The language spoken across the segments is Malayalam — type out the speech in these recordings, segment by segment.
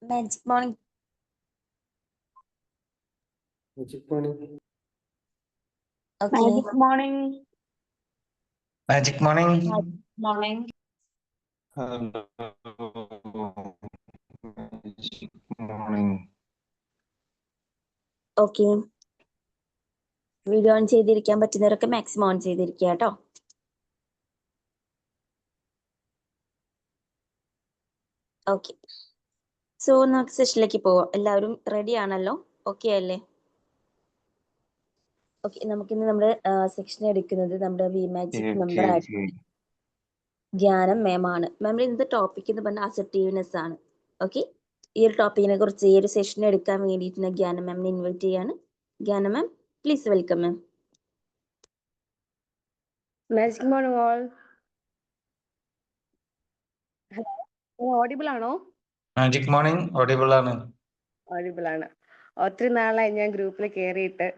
Magic morning. Magic morning. Okay. Magic morning. Magic morning. Morning. Hello. Magic morning. Okay. Video on ചെയ്തിരിക്കാൻ പറ്റുന്നവരൊക്കെ മാക്സിമം ഓൺ ചെയ്തിരിക്കുക കേട്ടോ. ഓക്കെ, സോ നമുക്ക് സെഷനിലേക്ക് പോവാം. എല്ലാവരും റെഡി ആണല്ലോ? ഓക്കെ അല്ലേ? ഓക്കെ, നമുക്കിന്ന് നമ്മുടെ സെക്ഷൻ എടുക്കുന്നത് നമ്മുടെ വി മാജിക് മെമ്പർ ആയിട്ട് ജ്ഞാനം മാമാണ്. മാമിന്റെ ഇന്നത്തെ ടോപ്പിക് എന്ന് പറഞ്ഞാൽ അസർട്ടീവ്നെസ് ആണ്. ഓക്കെ, ഈ ഒരു ടോപ്പിക്കിനെ കുറിച്ച് ഈ ഒരു സെഷൻ എടുക്കാൻ വേണ്ടിയിട്ട് ജ്ഞാനം മാമിനെ ഇൻവൈറ്റ് ചെയ്യാണ്. Jnanam ma'am, please welcome ma'am. Magic morning all. Audible ആണോ? മാജിക് മോർണിംഗ് ഓഡിബിൾ ആണ്. ഓഡിബിൾ ആണ്. ഒത്തിരി നാളായി ഞാൻ ഗ്രൂപ്പിൽ കയറിയിട്ട്.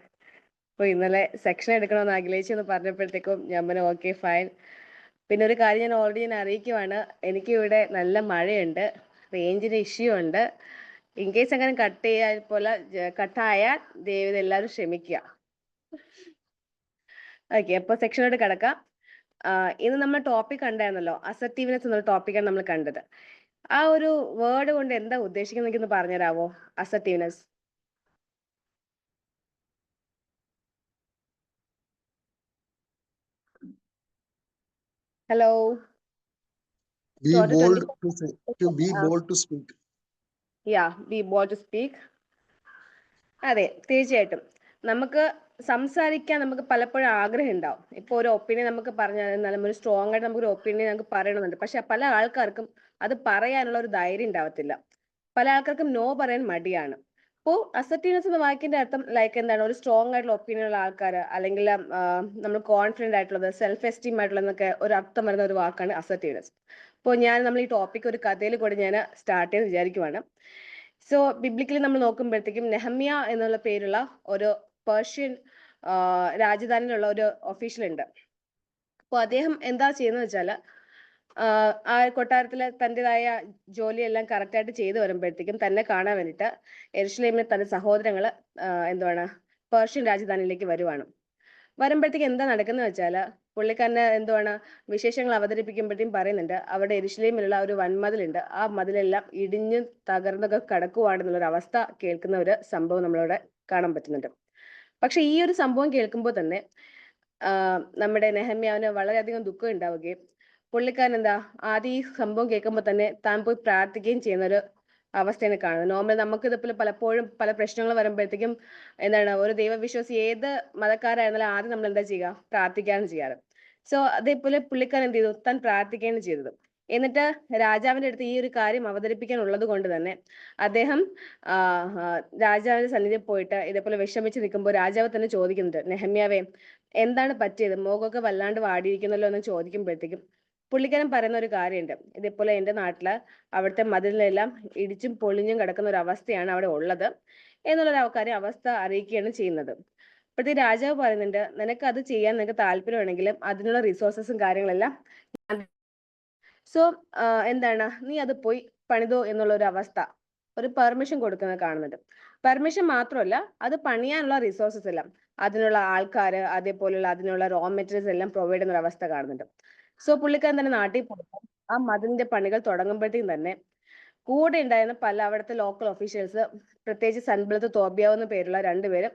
അപ്പോൾ ഇന്നലെ സെക്ഷൻ എടുക്കണമെന്ന് ആഗ്രഹിച്ചെന്ന് പറഞ്ഞപ്പോഴത്തേക്കും ഞാൻ പറഞ്ഞു ഓക്കെ ഫൈൻ. പിന്നെ ഒരു കാര്യം ഞാൻ ഓൾറെഡി അറിയിക്കുവാണ്, എനിക്ക് ഇവിടെ നല്ല മഴയുണ്ട്, റേഞ്ചിന് ഇഷ്യൂ ഉണ്ട്. ഇൻ കേസ് അങ്ങനെ കട്ടായാൽ ദയവ് എല്ലാവരും ക്ഷമിക്കുക. ഓക്കെ, അപ്പോൾ സെക്ഷനോട് കിടക്കാം. ഇന്ന് നമ്മൾ ടോപ്പിക് കണ്ടായിരുന്നല്ലോ, അസർട്ടീവ്നെസ് എന്നുള്ള ടോപ്പിക്കാണ് നമ്മൾ കണ്ടത്. ആ ഒരു വേർഡ് കൊണ്ട് എന്താ ഉദ്ദേശിക്കുന്നത് എന്ന് പറഞ്ഞുതരാവോ? Assertiveness. Hello. Be bold to be bold to speak. Yeah, be bold to speak. അതെ, തീർച്ചയായിട്ടും നമുക്ക് സംസാരിക്കാൻ നമുക്ക് പലപ്പോഴും ആഗ്രഹം ഉണ്ടാവും. ഇപ്പോൾ ഒരു ഒപ്പീനിയൻ നമുക്ക് പറഞ്ഞാൽ ഒരു സ്ട്രോങ് ആയിട്ട് നമുക്കൊരു ഒപ്പീനിയൻ നമുക്ക് പറയണമെന്നുണ്ട്. പക്ഷെ പല ആൾക്കാർക്കും അത് പറയാനുള്ള ഒരു ധൈര്യം ഉണ്ടാവത്തില്ല. പല ആൾക്കാർക്കും നോ പറയാൻ മടിയാണ്. അപ്പോൾ അസർട്ടീവ്നെസ് എന്ന വാക്കിന്റെ അർത്ഥം ലൈക്ക് എന്താണ്, ഒരു സ്ട്രോങ് ആയിട്ടുള്ള ഒപ്പീനിയൻ ഉള്ള ആൾക്കാർ, അല്ലെങ്കിൽ നമ്മൾ കോൺഫിഡന്റ് ആയിട്ടുള്ളത്, സെൽഫ് എസ്റ്റീം ആയിട്ടുള്ളതൊക്കെ ഒരു അർത്ഥം വരുന്ന ഒരു വാക്കാണ് അസർട്ടീവ്നെസ്. അപ്പോൾ നമ്മൾ ഈ ടോപ്പിക് ഒരു കഥയിൽ കൂടി ഞാൻ സ്റ്റാർട്ട് ചെയ്ത് വിചാരിക്കുവാണ്. സോ ബിബ്ലിക്കലി നമ്മൾ നോക്കുമ്പോഴത്തേക്കും നെഹമ്യ എന്നുള്ള പേരുള്ള ഒരു പേർഷ്യൻ രാജധാനിയിലുള്ള ഒരു ഒഫീഷ്യൽ ഉണ്ട്. അപ്പോൾ അദ്ദേഹം എന്താ ചെയ്യുന്നത് വെച്ചാൽ, ആ കൊട്ടാരത്തിലെ തൻ്റെതായ ജോലിയെല്ലാം കറക്റ്റായിട്ട് ചെയ്തു വരുമ്പോഴത്തേക്കും തന്നെ കാണാൻ വേണ്ടിയിട്ട് യെരുശലേമിലെ തന്റെ സഹോദരങ്ങൾ എന്താണ് പേർഷ്യൻ രാജധാനിയിലേക്ക് വരുമ്പോഴത്തേക്ക് എന്താ നടക്കുന്നത് വെച്ചാൽ, പുള്ളിക്കാരന് എന്തുവാണ് വിശേഷങ്ങൾ അവതരിപ്പിക്കുമ്പോഴത്തേക്കും പറയുന്നുണ്ട്, അവിടെ യെരുശലേമിലുള്ള ഒരു വൻമതിലുണ്ട്, ആ മതിലെല്ലാം ഇടിഞ്ഞ് തകർന്നൊക്കെ കിടക്കുവാണെന്നുള്ളൊരു അവസ്ഥ കേൾക്കുന്ന ഒരു സംഭവം നമ്മളിവിടെ കാണാൻ പറ്റുന്നുണ്ട്. പക്ഷെ ഈ ഒരു സംഭവം കേൾക്കുമ്പോൾ തന്നെ നമ്മുടെ നെഹമ്യാവിന് വളരെയധികം ദുഃഖം ഉണ്ടാവുകയും പുള്ളിക്കാരൻ എന്താ ആദ്യം ഈ സംഭവം കേൾക്കുമ്പോൾ തന്നെ താൻ പോയി പ്രാർത്ഥിക്കുകയും ചെയ്യുന്ന ഒരു അവസ്ഥയാണ് കാണുന്നത്. നോർമൽ നമുക്ക് ഇതുപോലെ പലപ്പോഴും പല പ്രശ്നങ്ങൾ വരുമ്പോഴത്തേക്കും എന്താണ്, ഒരു ദൈവവിശ്വാസി ഏത് മതക്കാരായിരുന്നാലും ആദ്യം നമ്മൾ എന്താ ചെയ്യുക, പ്രാർത്ഥിക്കുകയാണ് ചെയ്യാറ്. സോ അതേപോലെ പുള്ളിക്കാരൻ എന്ത് ചെയ്തു, താൻ പ്രാർത്ഥിക്കുകയാണ് ചെയ്തത്. എന്നിട്ട് രാജാവിന്റെ അടുത്ത് ഈ ഒരു കാര്യം അവതരിപ്പിക്കാനുള്ളത് കൊണ്ട് തന്നെ അദ്ദേഹം രാജാവിന്റെ സന്നിധിയിൽ പോയിട്ട് ഇതേപോലെ വിഷമിച്ച് നിൽക്കുമ്പോൾ രാജാവ് തന്നെ ചോദിക്കുന്നുണ്ട്, നെഹമ്യാവേ എന്താണ് പറ്റിയത്, മുഖമൊക്കെ വല്ലാണ്ട് വാടിയിരിക്കുന്നല്ലോ എന്ന് ചോദിക്കുമ്പോഴത്തേക്കും പുള്ളിക്കാരൻ പറയുന്ന ഒരു കാര്യമുണ്ട്, ഇതേപോലെ എൻ്റെ നാട്ടില് അവിടുത്തെ മതിലിനെല്ലാം ഇടിച്ചും പൊളിഞ്ഞും കിടക്കുന്ന ഒരു അവസ്ഥയാണ് അവിടെ ഉള്ളത് എന്നുള്ളൊരു കാര്യം അവസ്ഥ അറിയിക്കുകയാണ് ചെയ്യുന്നത്. അപ്പോഴത്തെ രാജാവ് പറയുന്നുണ്ട്, നിനക്ക് അത് ചെയ്യാൻ നിനക്ക് താല്പര്യമാണെങ്കിലും അതിനുള്ള റിസോഴ്സസും കാര്യങ്ങളെല്ലാം. സോ എന്താണ്, നീ അത് പോയി പണിതോ എന്നുള്ള ഒരു അവസ്ഥ, ഒരു പെർമിഷൻ കൊടുക്കുന്നത് കാണുന്നുണ്ട്. പെർമിഷൻ മാത്രമല്ല, അത് പണിയാനുള്ള റിസോഴ്സസ് എല്ലാം, അതിനുള്ള ആൾക്കാർ, അതേപോലെയുള്ള അതിനുള്ള റോ മെറ്റീരിയൽസ് എല്ലാം പ്രൊവൈഡ് ചെയ്യുന്ന ഒരു അവസ്ഥ കാണുന്നുണ്ട്. സോ പുള്ളിക്കാരൻ തന്നെ നാട്ടിൽ പോയിട്ട് ആ മതിലിന്റെ പണികൾ തുടങ്ങുമ്പോഴത്തേക്കും തന്നെ കൂടെ ഉണ്ടായിരുന്ന പല അവിടുത്തെ ലോക്കൽ ഒഫീഷ്യൽസ്, പ്രത്യേകിച്ച് സൻബലത്ത് തോബിയാവ് എന്ന പേരുള്ള രണ്ടുപേരും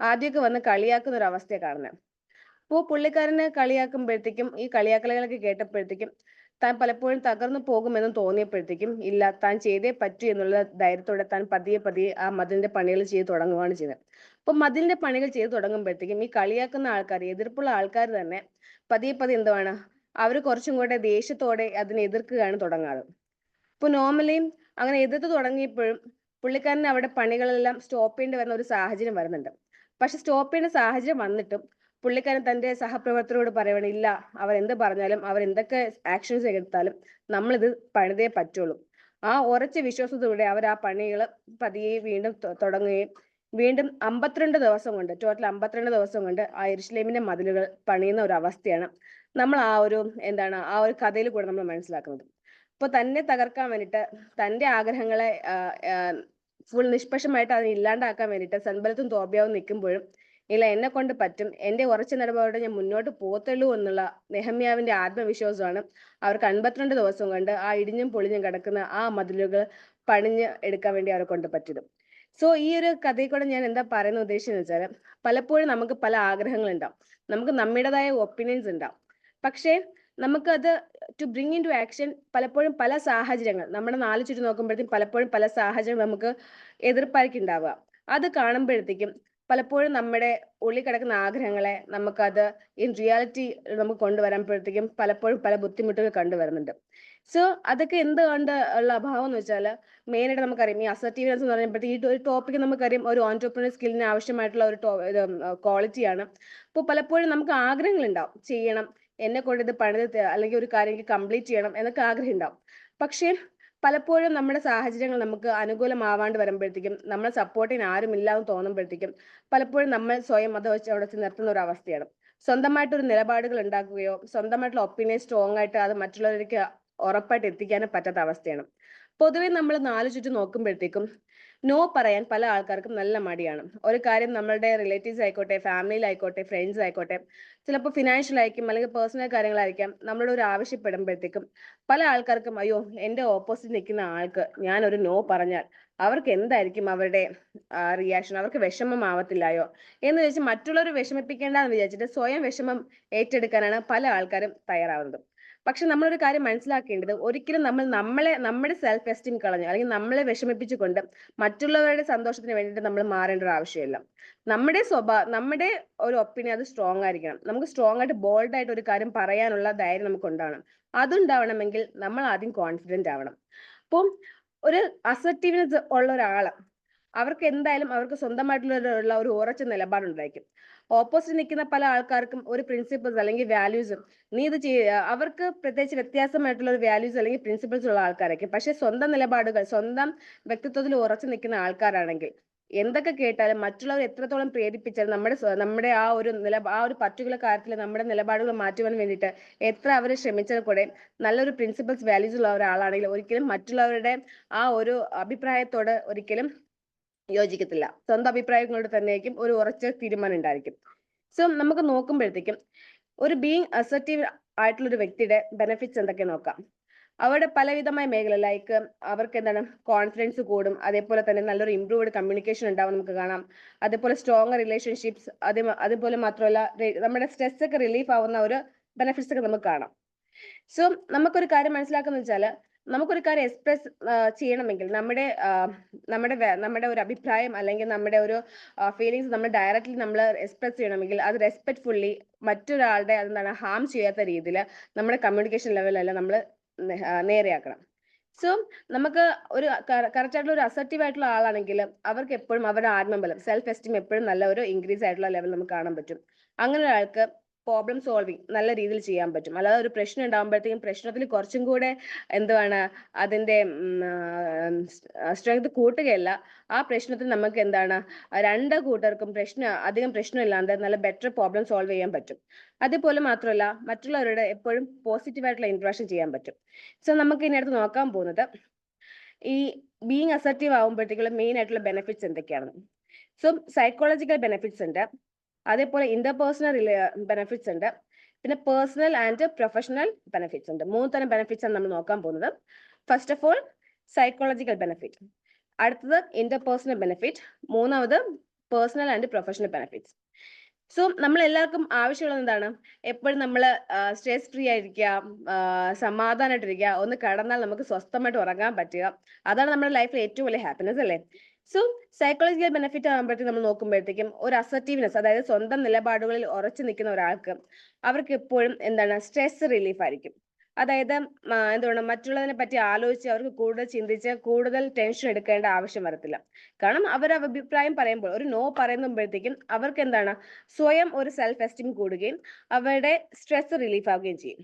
ആദ്യമൊക്കെ വന്ന് കളിയാക്കുന്ന ഒരു അവസ്ഥയാണ് കാണുന്നത്. അപ്പോൾ പുള്ളിക്കാരനെ കളിയാക്കുമ്പോഴത്തേക്കും ഈ കളിയാക്കലുകളൊക്കെ കേട്ടപ്പോഴത്തേക്കും താൻ പലപ്പോഴും തകർന്നു പോകുമെന്ന് തോന്നിയപ്പോഴത്തേക്കും ഇല്ല, താൻ ചെയ്തേ പറ്റൂ എന്നുള്ള ധൈര്യത്തോടെ താൻ പതിയെ ആ മതിലിന്റെ പണികൾ ചെയ്ത് തുടങ്ങുകയാണ് ചെയ്യുന്നത്. അപ്പൊ മതിലിന്റെ പണികൾ ചെയ്ത് തുടങ്ങുമ്പോഴത്തേക്കും ഈ കളിയാക്കുന്ന ആൾക്കാർ, എതിർപ്പുള്ള ആൾക്കാർ തന്നെ പതിയെ എന്തുവാണ്, അവർ കുറച്ചും കൂടെ ദേഷ്യത്തോടെ അതിനെ എതിർക്കുകയാണ് തുടങ്ങാറ്. ഇപ്പൊ നോർമലി അങ്ങനെ എതിർത്ത് തുടങ്ങിയപ്പോഴും പുള്ളിക്കാരന് അവിടെ പണികളെല്ലാം സ്റ്റോപ്പ് ചെയ്യേണ്ടി വരുന്ന ഒരു സാഹചര്യം വരുന്നുണ്ട്. പക്ഷെ സ്റ്റോപ്പ് ചെയ്യുന്ന സാഹചര്യം വന്നിട്ടും പുള്ളിക്കാരൻ തന്റെ സഹപ്രവർത്തകരോട് പറയണം, ഇല്ല, അവർ എന്ത് പറഞ്ഞാലും അവർ എന്തൊക്കെ ആക്ഷൻസ് എടുത്താലും നമ്മളിത് പണിതേ പറ്റുള്ളൂ. ആ ഉറച്ച വിശ്വാസത്തോടെ അവർ ആ പണികൾ പതിയെ വീണ്ടും തുടങ്ങുകയും വീണ്ടും 52 ദിവസം കൊണ്ട്, ടോട്ടൽ 52 ദിവസം കൊണ്ട് ആ യെരുശലേമിന്റെ മതിലുകൾ പണിയുന്ന ഒരു അവസ്ഥയാണ് നമ്മൾ ആ ഒരു കഥയിൽ കൂടെ നമ്മൾ മനസ്സിലാക്കുന്നത്. അപ്പോൾ തന്നെ തകർക്കാൻ വേണ്ടിയിട്ട് തൻ്റെ ആഗ്രഹങ്ങളെ ഫുൾ നിഷ്പക്ഷമായിട്ട് അതിനെ ഇല്ലാണ്ടാക്കാൻ വേണ്ടിയിട്ട് സൻബലത്തും തോബിയാവും നിൽക്കുമ്പോഴും ഇല്ല, എന്നെ കൊണ്ട് പറ്റും, എൻ്റെ ഉറച്ച നിലപാടോടെ ഞാൻ മുന്നോട്ട് പോകത്തുള്ളൂ എന്നുള്ള നെഹമ്യാവിന്റെ ആത്മവിശ്വാസമാണ് അവർക്ക് 52 ദിവസം കൊണ്ട് ആ ഇടിഞ്ഞും പൊളിഞ്ഞും കിടക്കുന്ന ആ മതിലുകൾ പണിഞ്ഞ് എടുക്കാൻ വേണ്ടി അവരെ കൊണ്ട് പറ്റിയത്. സോ ഈ ഒരു കഥയിൽ കൂടെ ഞാൻ എന്താ പറയുന്ന ഉദ്ദേശിച്ചെന്ന് വെച്ചാൽ, പലപ്പോഴും നമുക്ക് പല ആഗ്രഹങ്ങളുണ്ടാവും, നമുക്ക് നമ്മുടേതായ ഒപ്പീനിയൻസ് ഉണ്ടാവും. പക്ഷേ നമുക്കത് to bring in to action പലപ്പോഴും പല സാഹചര്യങ്ങൾ നമ്മുടെ നാല് ചുറ്റും നോക്കുമ്പോഴത്തേക്കും പലപ്പോഴും പല സാഹചര്യങ്ങൾ നമുക്ക് എതിർപ്പായിരിക്കും ഉണ്ടാവുക. അത് കാണുമ്പോഴത്തേക്കും പലപ്പോഴും നമ്മുടെ ഉള്ളിൽ കിടക്കുന്ന ആഗ്രഹങ്ങളെ നമുക്കത് ഇൻ റിയാലിറ്റി നമുക്ക് കൊണ്ടുവരാമ്പോഴത്തേക്കും പലപ്പോഴും പല ബുദ്ധിമുട്ടുകൾ കണ്ടുവരുന്നുണ്ട്. സോ അതൊക്കെ എന്തുകൊണ്ട് ഉള്ള അഭാവം എന്ന് വെച്ചാൽ, മെയിനായിട്ട് നമുക്കറിയാം ഈ അസർട്ടീവ്നെസ് എന്ന് പറയുമ്പോഴത്തേക്ക് ഈ ഒരു ടോപ്പിക് നമുക്കറിയാം ഒരു ഓൺടർപ്രണർ സ്കില്ലിന് ആവശ്യമായിട്ടുള്ള ഒരു ക്വാളിറ്റിയാണ്. അപ്പോൾ പലപ്പോഴും നമുക്ക് ആഗ്രഹങ്ങൾ ഉണ്ടാവും, ചെയ്യണം, എന്നെ കൊണ്ട് ഇത് പണിത് അല്ലെങ്കിൽ ഒരു കാര്യം എനിക്ക് കംപ്ലീറ്റ് ചെയ്യണം എന്നൊക്കെ ആഗ്രഹം ഉണ്ടാവും. പക്ഷേ പലപ്പോഴും നമ്മുടെ സാഹചര്യങ്ങൾ നമുക്ക് അനുകൂലമാവാണ്ട് വരുമ്പോഴത്തേക്കും, നമ്മളെ സപ്പോർട്ടിന് ആരുമില്ല എന്ന് തോന്നുമ്പോഴത്തേക്കും പലപ്പോഴും നമ്മൾ സ്വയം അത് വെച്ച് അവിടെ നിർത്തുന്ന ഒരു അവസ്ഥയാണ്. സ്വന്തമായിട്ടൊരു നിലപാടുകൾ ഉണ്ടാക്കുകയോ സ്വന്തമായിട്ടുള്ള ഒപ്പീനിയൻ സ്ട്രോങ് ആയിട്ട് അത് മറ്റുള്ളവർക്ക് ഉറപ്പായിട്ട് എത്തിക്കാനും പറ്റാത്ത അവസ്ഥയാണ്. പൊതുവെ നമ്മൾ നാല് ചുറ്റും നോക്കുമ്പോഴത്തേക്കും നോ പറയാൻ പല ആൾക്കാർക്കും നല്ല മടിയാണ്. ഒരു കാര്യം നമ്മളുടെ റിലേറ്റീവ്സ് ആയിക്കോട്ടെ, ഫാമിലിയിലായിക്കോട്ടെ, ഫ്രണ്ട്സ് ആയിക്കോട്ടെ, ചിലപ്പോൾ ഫിനാൻഷ്യൽ ആയിരിക്കും അല്ലെങ്കിൽ പേഴ്സണൽ കാര്യങ്ങളായിരിക്കാം, നമ്മളോട് ഒരു ആവശ്യപ്പെടുമ്പോഴത്തേക്കും പല ആൾക്കാർക്കും അയ്യോ, എൻ്റെ ഓപ്പോസിറ്റ് നിൽക്കുന്ന ആൾക്ക് ഞാൻ ഒരു നോ പറഞ്ഞാൽ അവർക്ക് എന്തായിരിക്കും അവരുടെ റിയാക്ഷൻ, അവർക്ക് വിഷമമാവത്തില്ലായോ എന്ന് വെച്ച് മറ്റുള്ളവർ വിഷമിപ്പിക്കേണ്ടെന്ന് വിചാരിച്ചിട്ട് സ്വയം വിഷമം ഏറ്റെടുക്കാനാണ് പല ആൾക്കാരും തയ്യാറാവുന്നത്. പക്ഷെ നമ്മളൊരു കാര്യം മനസ്സിലാക്കേണ്ടത്, ഒരിക്കലും നമ്മുടെ സെൽഫ് എസ്റ്റീം കളഞ്ഞ് അല്ലെങ്കിൽ നമ്മളെ വിഷമിപ്പിച്ചുകൊണ്ട് മറ്റുള്ളവരുടെ സന്തോഷത്തിന് വേണ്ടിയിട്ട് നമ്മൾ മാറേണ്ട ഒരു ആവശ്യമില്ല. നമ്മുടെ ഒരു ഒപ്പീനിയൻ അത് സ്ട്രോങ് ആയിരിക്കണം. നമുക്ക് സ്ട്രോങ് ആയിട്ട് ബോൾഡ് ആയിട്ട് ഒരു കാര്യം പറയാനുള്ള ധൈര്യം നമുക്ക് ഉണ്ടാവണം. അതുണ്ടാവണമെങ്കിൽ നമ്മൾ ആദ്യം കോൺഫിഡന്റ് ആവണം. അപ്പം ഒരു അസർട്ടീവ്നെസ് ഉള്ള ഒരാള് അവർക്ക് എന്തായാലും അവർക്ക് സ്വന്തമായിട്ടുള്ള ഒരു ഉറച്ച നിലപാടുണ്ടായിരിക്കും. ഓപ്പോസിറ്റ് നിൽക്കുന്ന പല ആൾക്കാർക്കും ഒരു പ്രിൻസിപ്പിൾസ് അല്ലെങ്കിൽ വാല്യൂസും നീ ഇത് അവർക്ക് പ്രത്യേകിച്ച് വ്യത്യാസമായിട്ടുള്ള ഒരു വാല്യൂസ് അല്ലെങ്കിൽ പ്രിൻസിപ്പിൾസ് ഉള്ള ആൾക്കാരായിരിക്കും. പക്ഷെ സ്വന്തം നിലപാടുകൾ, സ്വന്തം വ്യക്തിത്വത്തിൽ ഉറച്ചു നിൽക്കുന്ന ആൾക്കാരാണെങ്കിൽ എന്തൊക്കെ കേട്ടാലും മറ്റുള്ളവർ എത്രത്തോളം പ്രേരിപ്പിച്ചാലും നമ്മുടെ ആ ഒരു പർട്ടിക്കുലർ കാര്യത്തിൽ നമ്മുടെ നിലപാടുകൾ മാറ്റുവാൻ വേണ്ടിയിട്ട് എത്ര അവർ ശ്രമിച്ചാൽ കൂടെ നല്ലൊരു പ്രിൻസിപ്പിൾസ് വാല്യൂസ് ഉള്ള ഒരാളാണെങ്കിൽ ഒരിക്കലും മറ്റുള്ളവരുടെ ആ ഒരു അഭിപ്രായത്തോട് ഒരിക്കലും യോജിക്കത്തില്ല. സ്വന്തം അഭിപ്രായങ്ങളോട് തന്നെയായിരിക്കും ഒരു ഉറച്ച തീരുമാനം ഉണ്ടായിരിക്കും. സോ നമുക്ക് നോക്കുമ്പോഴത്തേക്കും ഒരു ബീങ് അസർട്ടീവ് ആയിട്ടുള്ള ഒരു വ്യക്തിയുടെ ബെനിഫിറ്റ്സ് എന്തൊക്കെ നോക്കാം. അവരുടെ പലവിധമായ മേഖല, ലൈക്ക് അവർക്ക് എന്താണ് കോൺഫിഡൻസ് കൂടും, അതേപോലെ തന്നെ നല്ലൊരു ഇംപ്രൂവ്ഡ് കമ്മ്യൂണിക്കേഷൻ ഉണ്ടാവും നമുക്ക് കാണാം, അതേപോലെ സ്ട്രോങ് റിലേഷൻഷിപ്സ്, അതുപോലെ മാത്രമല്ല നമ്മുടെ സ്ട്രെസ് ഒക്കെ റിലീഫ് ആവുന്ന ഒരു ബെനിഫിറ്റ്സ് ഒക്കെ നമുക്ക് കാണാം. സോ നമുക്കൊരു കാര്യം മനസ്സിലാക്കുന്ന വെച്ചാൽ, നമുക്കൊരു കാര്യം എക്സ്പ്രസ് ചെയ്യണമെങ്കിൽ നമ്മുടെ ഒരു അഭിപ്രായം അല്ലെങ്കിൽ നമ്മുടെ ഒരു ഫീലിങ്സ് നമ്മൾ ഡയറക്റ്റ്ലി നമ്മൾ എക്സ്പ്രസ് ചെയ്യണമെങ്കിൽ അത് റെസ്പെക്ട്ഫുള്ളി മറ്റൊരാളുടെ അതെന്താണ് ഹാം ചെയ്യാത്ത രീതിയിൽ നമ്മുടെ കമ്മ്യൂണിക്കേഷൻ ലെവലെല്ലാം നമ്മൾ നേരെയാക്കണം. സോ നമുക്ക് ഒരു കറക്റ്റ് ആയിട്ടുള്ള ഒരു അസർട്ടീവ് ആയിട്ടുള്ള ആളാണെങ്കിൽ അവർക്ക് എപ്പോഴും അവരുടെ ആത്മബലം, സെൽഫ് എസ്റ്റീം എപ്പോഴും നല്ല ഒരു ഇൻക്രീസ് ആയിട്ടുള്ള ലെവൽ നമുക്ക് കാണാൻ പറ്റും. അങ്ങനെ ഒരാൾക്ക് പ്രോബ്ലം സോൾവിങ് നല്ല രീതിയിൽ ചെയ്യാൻ പറ്റും. അല്ലാതെ ഒരു പ്രശ്നം ഉണ്ടാകുമ്പോഴത്തേക്കും പ്രശ്നത്തിൽ കുറച്ചും കൂടെ എന്തുവാണ് അതിന്റെ സ്ട്രെങ്ത് കൂട്ടുകയല്ല, ആ പ്രശ്നത്തിൽ നമുക്ക് എന്താണ് രണ്ട് കൂട്ടർക്കും അധികം പ്രശ്നമില്ലാണ്ട് നല്ല ബെറ്റർ പ്രോബ്ലം സോൾവ് ചെയ്യാൻ പറ്റും. അതേപോലെ മാത്രമല്ല മറ്റുള്ളവരുടെ എപ്പോഴും പോസിറ്റീവ് ആയിട്ടുള്ള ഇന്ററാക്ഷൻ ചെയ്യാൻ പറ്റും. സോ നമുക്ക് ഇനി അടുത്ത് നോക്കാൻ പോകുന്നത് ഈ ബീങ് അസർട്ടീവ് ആകുമ്പോഴത്തേക്കുള്ള മെയിൻ ആയിട്ടുള്ള ബെനിഫിറ്റ്സ് എന്തൊക്കെയാണ്. സോ സൈക്കോളജിക്കൽ ബെനിഫിറ്റ്സ് ഉണ്ട്, അതേപോലെ ഇന്റർപേഴ്സണൽ ബെനിഫിറ്റ്സ് ഉണ്ട്, പിന്നെ പേഴ്സണൽ ആൻഡ് പ്രൊഫഷണൽ ബെനിഫിറ്റ്സ് ഉണ്ട്. 3 തരം ബെനിഫിറ്റ്സ് ആണ് നമ്മൾ നോക്കാൻ പോകുന്നത്. First of all psychological benefit, അടുത്തത് ഇന്റർപേഴ്സണൽ ബെനിഫിറ്റ്, മൂന്നാമത് personal and professional benefits. So നമ്മൾ എല്ലാവർക്കും ആവശ്യമുള്ളത് എന്താണ്? എപ്പോഴും നമ്മൾ സ്ട്രെസ് ഫ്രീ ആയിരിക്കുക, സമാധാനമായിട്ടിരിക്കുക, ഒന്ന് കടന്നാൽ നമുക്ക് സ്വസ്ഥമായിട്ട് ഉറങ്ങാൻ പറ്റുക, അതാണ് നമ്മുടെ ലൈഫിൽ ഏറ്റവും വലിയ ഹാപ്പിനെസ് അല്ലേ. സോ സൈക്കോളജിക്കൽ ബെനിഫിറ്റ് ആകുമ്പോഴത്തേക്കും നമ്മൾ നോക്കുമ്പോഴത്തേക്കും ഒരു അസർട്ടീവ്നെസ്, അതായത് സ്വന്തം നിലപാടുകളിൽ ഉറച്ചു നിൽക്കുന്ന ഒരാൾക്ക് അവർക്ക് എപ്പോഴും എന്താണ് സ്ട്രെസ് റിലീഫ് ആയിരിക്കും. അതായത് എന്താണ് മറ്റുള്ളതിനെ പറ്റി ആലോചിച്ച് അവർക്ക് കൂടുതൽ ചിന്തിച്ച് കൂടുതൽ ടെൻഷൻ എടുക്കേണ്ട ആവശ്യം വരത്തില്ല. കാരണം അവർ അഭിപ്രായം പറയുമ്പോൾ ഒരു നോ പറയുമ്പോഴത്തേക്കും അവർക്ക് എന്താണ് സ്വയം ഒരു സെൽഫ് എസ്റ്റീം കൂടുകയും അവരുടെ സ്ട്രെസ് റിലീഫ് ആവുകയും ചെയ്യും.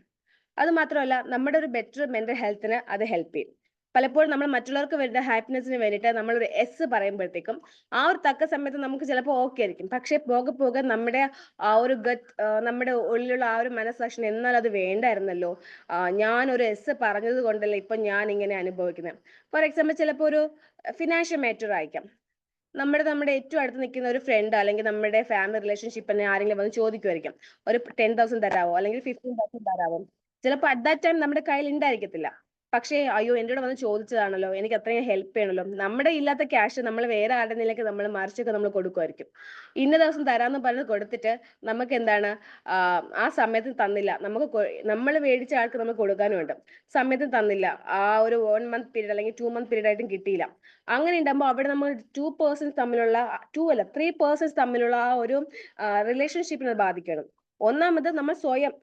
അത് മാത്രമല്ല നമ്മുടെ ഒരു ബെറ്റർ മെന്റൽ ഹെൽത്തിന് അത് ഹെൽപ്പ് ചെയ്യും. പലപ്പോഴും നമ്മൾ മറ്റുള്ളവർക്ക് വേണ്ട ഹാപ്പിനെസ്സിന് വേണ്ടിയിട്ട് നമ്മളൊരു എസ് പറയുമ്പോഴത്തേക്കും ആ ഒരു തക്ക സമയത്ത് നമുക്ക് ചിലപ്പോൾ ഓക്കെ ആയിരിക്കും. പക്ഷെ പോകെ പോകെ നമ്മുടെ ആ ഒരു നമ്മുടെ ഉള്ളിലുള്ള ആ ഒരു മനസ്സാക്ഷിന് എന്നാൽ അത് വേണ്ടായിരുന്നല്ലോ, ഞാനൊരു എസ് പറഞ്ഞത് കൊണ്ടല്ലേ ഇപ്പൊ ഞാൻ ഇങ്ങനെ അനുഭവിക്കുന്നത്. ഫോർ എക്സാമ്പിൾ ചിലപ്പോൾ ഒരു ഫിനാൻഷ്യൽ മാറ്റർ ആയിരിക്കാം. നമ്മുടെ ഏറ്റവും അടുത്ത് നിൽക്കുന്ന ഒരു ഫ്രണ്ട് അല്ലെങ്കിൽ നമ്മുടെ ഫാമിലി റിലേഷൻഷിപ്പിനെ ആരെങ്കിലും വന്ന് ചോദിക്കുമായിരിക്കും, ഒരു 10,000 തരാവോ അല്ലെങ്കിൽ 15,000 തരാവോ. ചിലപ്പോൾ അറ്റ് ദാറ്റ് ടൈം നമ്മുടെ കയ്യിൽ ഉണ്ടായിരിക്കത്തില്ല. പക്ഷേ അയ്യോ എൻ്റെ കൂടെ വന്ന് ചോദിച്ചതാണല്ലോ, എനിക്ക് അത്രയും ഹെൽപ്പ് ചെയ്യണമല്ലോ. നമ്മുടെ ഇല്ലാത്ത ക്യാഷ് നമ്മൾ വേറെ ആരുടെ നിലയ്ക്ക് നമ്മൾ മറിച്ചൊക്കെ നമ്മൾ കൊടുക്കുമായിരിക്കും. ഇന്ന ദിവസം തരാമെന്ന് പറഞ്ഞ് കൊടുത്തിട്ട് നമുക്ക് എന്താണ് ആ സമയത്ത് തന്നില്ല, നമ്മൾ മേടിച്ച ആൾക്ക് നമ്മൾ കൊടുക്കാനുമുണ്ട്, സമയത്ത് തന്നില്ല, ആ ഒരു 1 month പീരീഡ് അല്ലെങ്കിൽ 2 month പീരീഡ് ആയിട്ടും കിട്ടിയില്ല. അങ്ങനെ ഉണ്ടാകുമ്പോൾ അവിടെ നമ്മൾ 2% തമ്മിലുള്ള 3% തമ്മിലുള്ള ആ ഒരു റിലേഷൻഷിപ്പിനെ ബാധിക്കണം. ഒന്നാമത് നമ്മൾ സ്വയം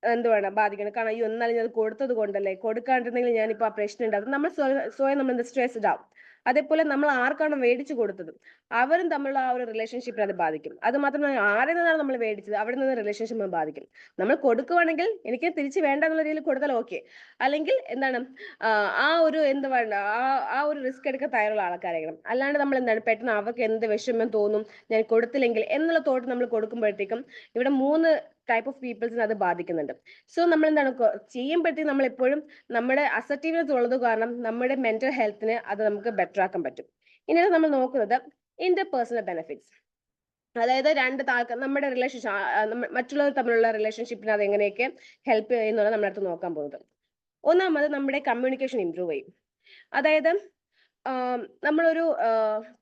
എന്തുവേണം ബാധിക്കണം. കാരണം അയ്യോ എന്നാലും ഞാൻ കൊടുത്തത് കൊണ്ടല്ലേ, കൊടുക്കാണ്ടിരുന്നെങ്കിൽ ഞാനിപ്പോൾ ആ പ്രശ്നം ഉണ്ടാകും. നമ്മൾ സ്വയം നമ്മൾ സ്ട്രെസ്ഡ് ആവും. അതേപോലെ നമ്മൾ ആർക്കാണോ മേടിച്ചു കൊടുത്തത് അവരും തമ്മിലുള്ള ആ ഒരു റിലേഷൻഷിപ്പിനെ അത് ബാധിക്കും. അത് മാത്രമല്ല ആരിൽ നിന്നാണ് നമ്മൾ മേടിച്ചത് അവിടെ നിന്ന് റിലേഷൻഷിപ്പ് ബാധിക്കും. നമ്മൾ കൊടുക്കുവാണെങ്കിൽ എനിക്ക് തിരിച്ച് വേണ്ട എന്നുള്ള രീതിയിൽ കൊടുത്താൽ ഓക്കെ, അല്ലെങ്കിൽ എന്താണ് ആ ഒരു എന്ത് വേണ്ട ആ ഒരു റിസ്ക് എടുക്കാൻ തയ്യാറുള്ള ആൾക്കാരായിരിക്കണം. അല്ലാണ്ട് നമ്മൾ എന്താണ് പെട്ടെന്ന് അവർക്ക് എന്ത് വിഷമം തോന്നും ഞാൻ കൊടുത്തില്ലെങ്കിൽ എന്നുള്ള തോട്ട് നമ്മൾ കൊടുക്കുമ്പോഴത്തേക്കും ഇവിടെ 3 ടൈപ്പ് ഓഫ് പീപ്പിൾസിന് അത് ബാധിക്കുന്നുണ്ട്. സോ നമ്മൾ എന്താണ് ചെയ്യുമ്പോഴത്തേക്കും നമ്മൾ എപ്പോഴും നമ്മുടെ അസർട്ടീവ്നെസ് ഉള്ളത് കാരണം നമ്മുടെ മെന്റൽ ഹെൽത്തിനെ അത് നമുക്ക് ബെറ്റർ ആക്കാൻ പറ്റും. ഇനി നമ്മൾ നോക്കുന്നത് ഇന്റർപേഴ്സണൽ ബെനിഫിറ്റ്സ്, അതായത് നമ്മുടെ റിലേഷൻഷിപ്പ് മറ്റുള്ളവർ തമ്മിലുള്ള റിലേഷൻഷിപ്പിന് അത് എങ്ങനെയൊക്കെ ഹെൽപ്പ് ചെയ്യുന്നതാണ് നമ്മളടുത്ത് നോക്കാൻ പോകുന്നത്. ഒന്നാമത് നമ്മുടെ കമ്മ്യൂണിക്കേഷൻ ഇംപ്രൂവ് ചെയ്യും. അതായത് നമ്മളൊരു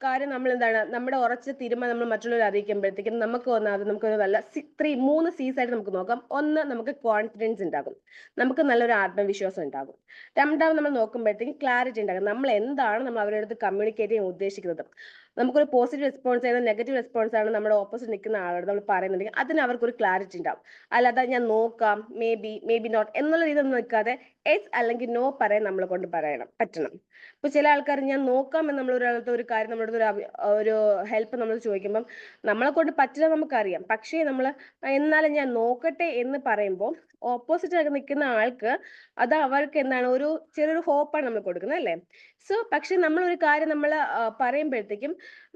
കാര്യം നമ്മൾ എന്താണ് നമ്മുടെ ഉറച്ച തീരുമാനം നമ്മൾ മറ്റുള്ളവരെ അറിയിക്കുമ്പോഴത്തേക്കും നമുക്കൊരു നല്ല 3 C's ആയിട്ട് നമുക്ക് നോക്കാം. ഒന്ന്, നമുക്ക് കോൺഫിഡൻസ് ഉണ്ടാകും, നമുക്ക് നല്ലൊരു ആത്മവിശ്വാസം ഉണ്ടാകും. രണ്ടാമത് നമ്മൾ നോക്കുമ്പോഴത്തേക്കും ക്ലാരിറ്റി ഉണ്ടാകും, നമ്മൾ എന്താണ് നമ്മൾ അവരുടെ അടുത്ത് കമ്മ്യൂണിക്കേറ്റ് ചെയ്യാൻ ഉദ്ദേശിക്കുന്നത്. നമുക്കൊരു പോസിറ്റീവ് റെസ്പോൺസ് ചെയ്ത നെഗറ്റീവ് റെസ്പോൺസ് ആണ് നമ്മുടെ ഓപ്പോസിറ്റ് നിൽക്കുന്ന ആളോട് നമ്മൾ പറയുന്നുണ്ടെങ്കിൽ അതിന് അവർക്കൊരു ക്ലാരിറ്റി ഉണ്ടാവും. അല്ലാതെ ഞാൻ നോക്കാം, മേ ബി നോട്ട് എന്നുള്ള രീതിയിൽ നിൽക്കാതെ എസ് അല്ലെങ്കിൽ നോ പറയാൻ നമ്മളെ കൊണ്ട് പറ്റണം. ഇപ്പൊ ചില ആൾക്കാർ ഞാൻ നോക്കാം എന്ന് നമ്മൾ ഒരാളത്തെ ഒരു കാര്യം നമ്മുടെ ഒരു ഹെൽപ്പ് നമ്മൾ ചോദിക്കുമ്പം നമ്മളെ കൊണ്ട് പറ്റില്ല നമുക്കറിയാം, പക്ഷേ നമ്മൾ എന്നാലും ഞാൻ നോക്കട്ടെ എന്ന് പറയുമ്പോൾ ഓപ്പോസിറ്റ് നിൽക്കുന്ന ആൾക്ക് അത് അവർക്ക് എന്താണ് ഒരു ചെറിയൊരു ഹോപ്പാണ് നമ്മൾ കൊടുക്കുന്നത് അല്ലേ. സോ പക്ഷെ നമ്മൾ ഒരു കാര്യം നമ്മൾ പറയുമ്പോഴത്തേക്കും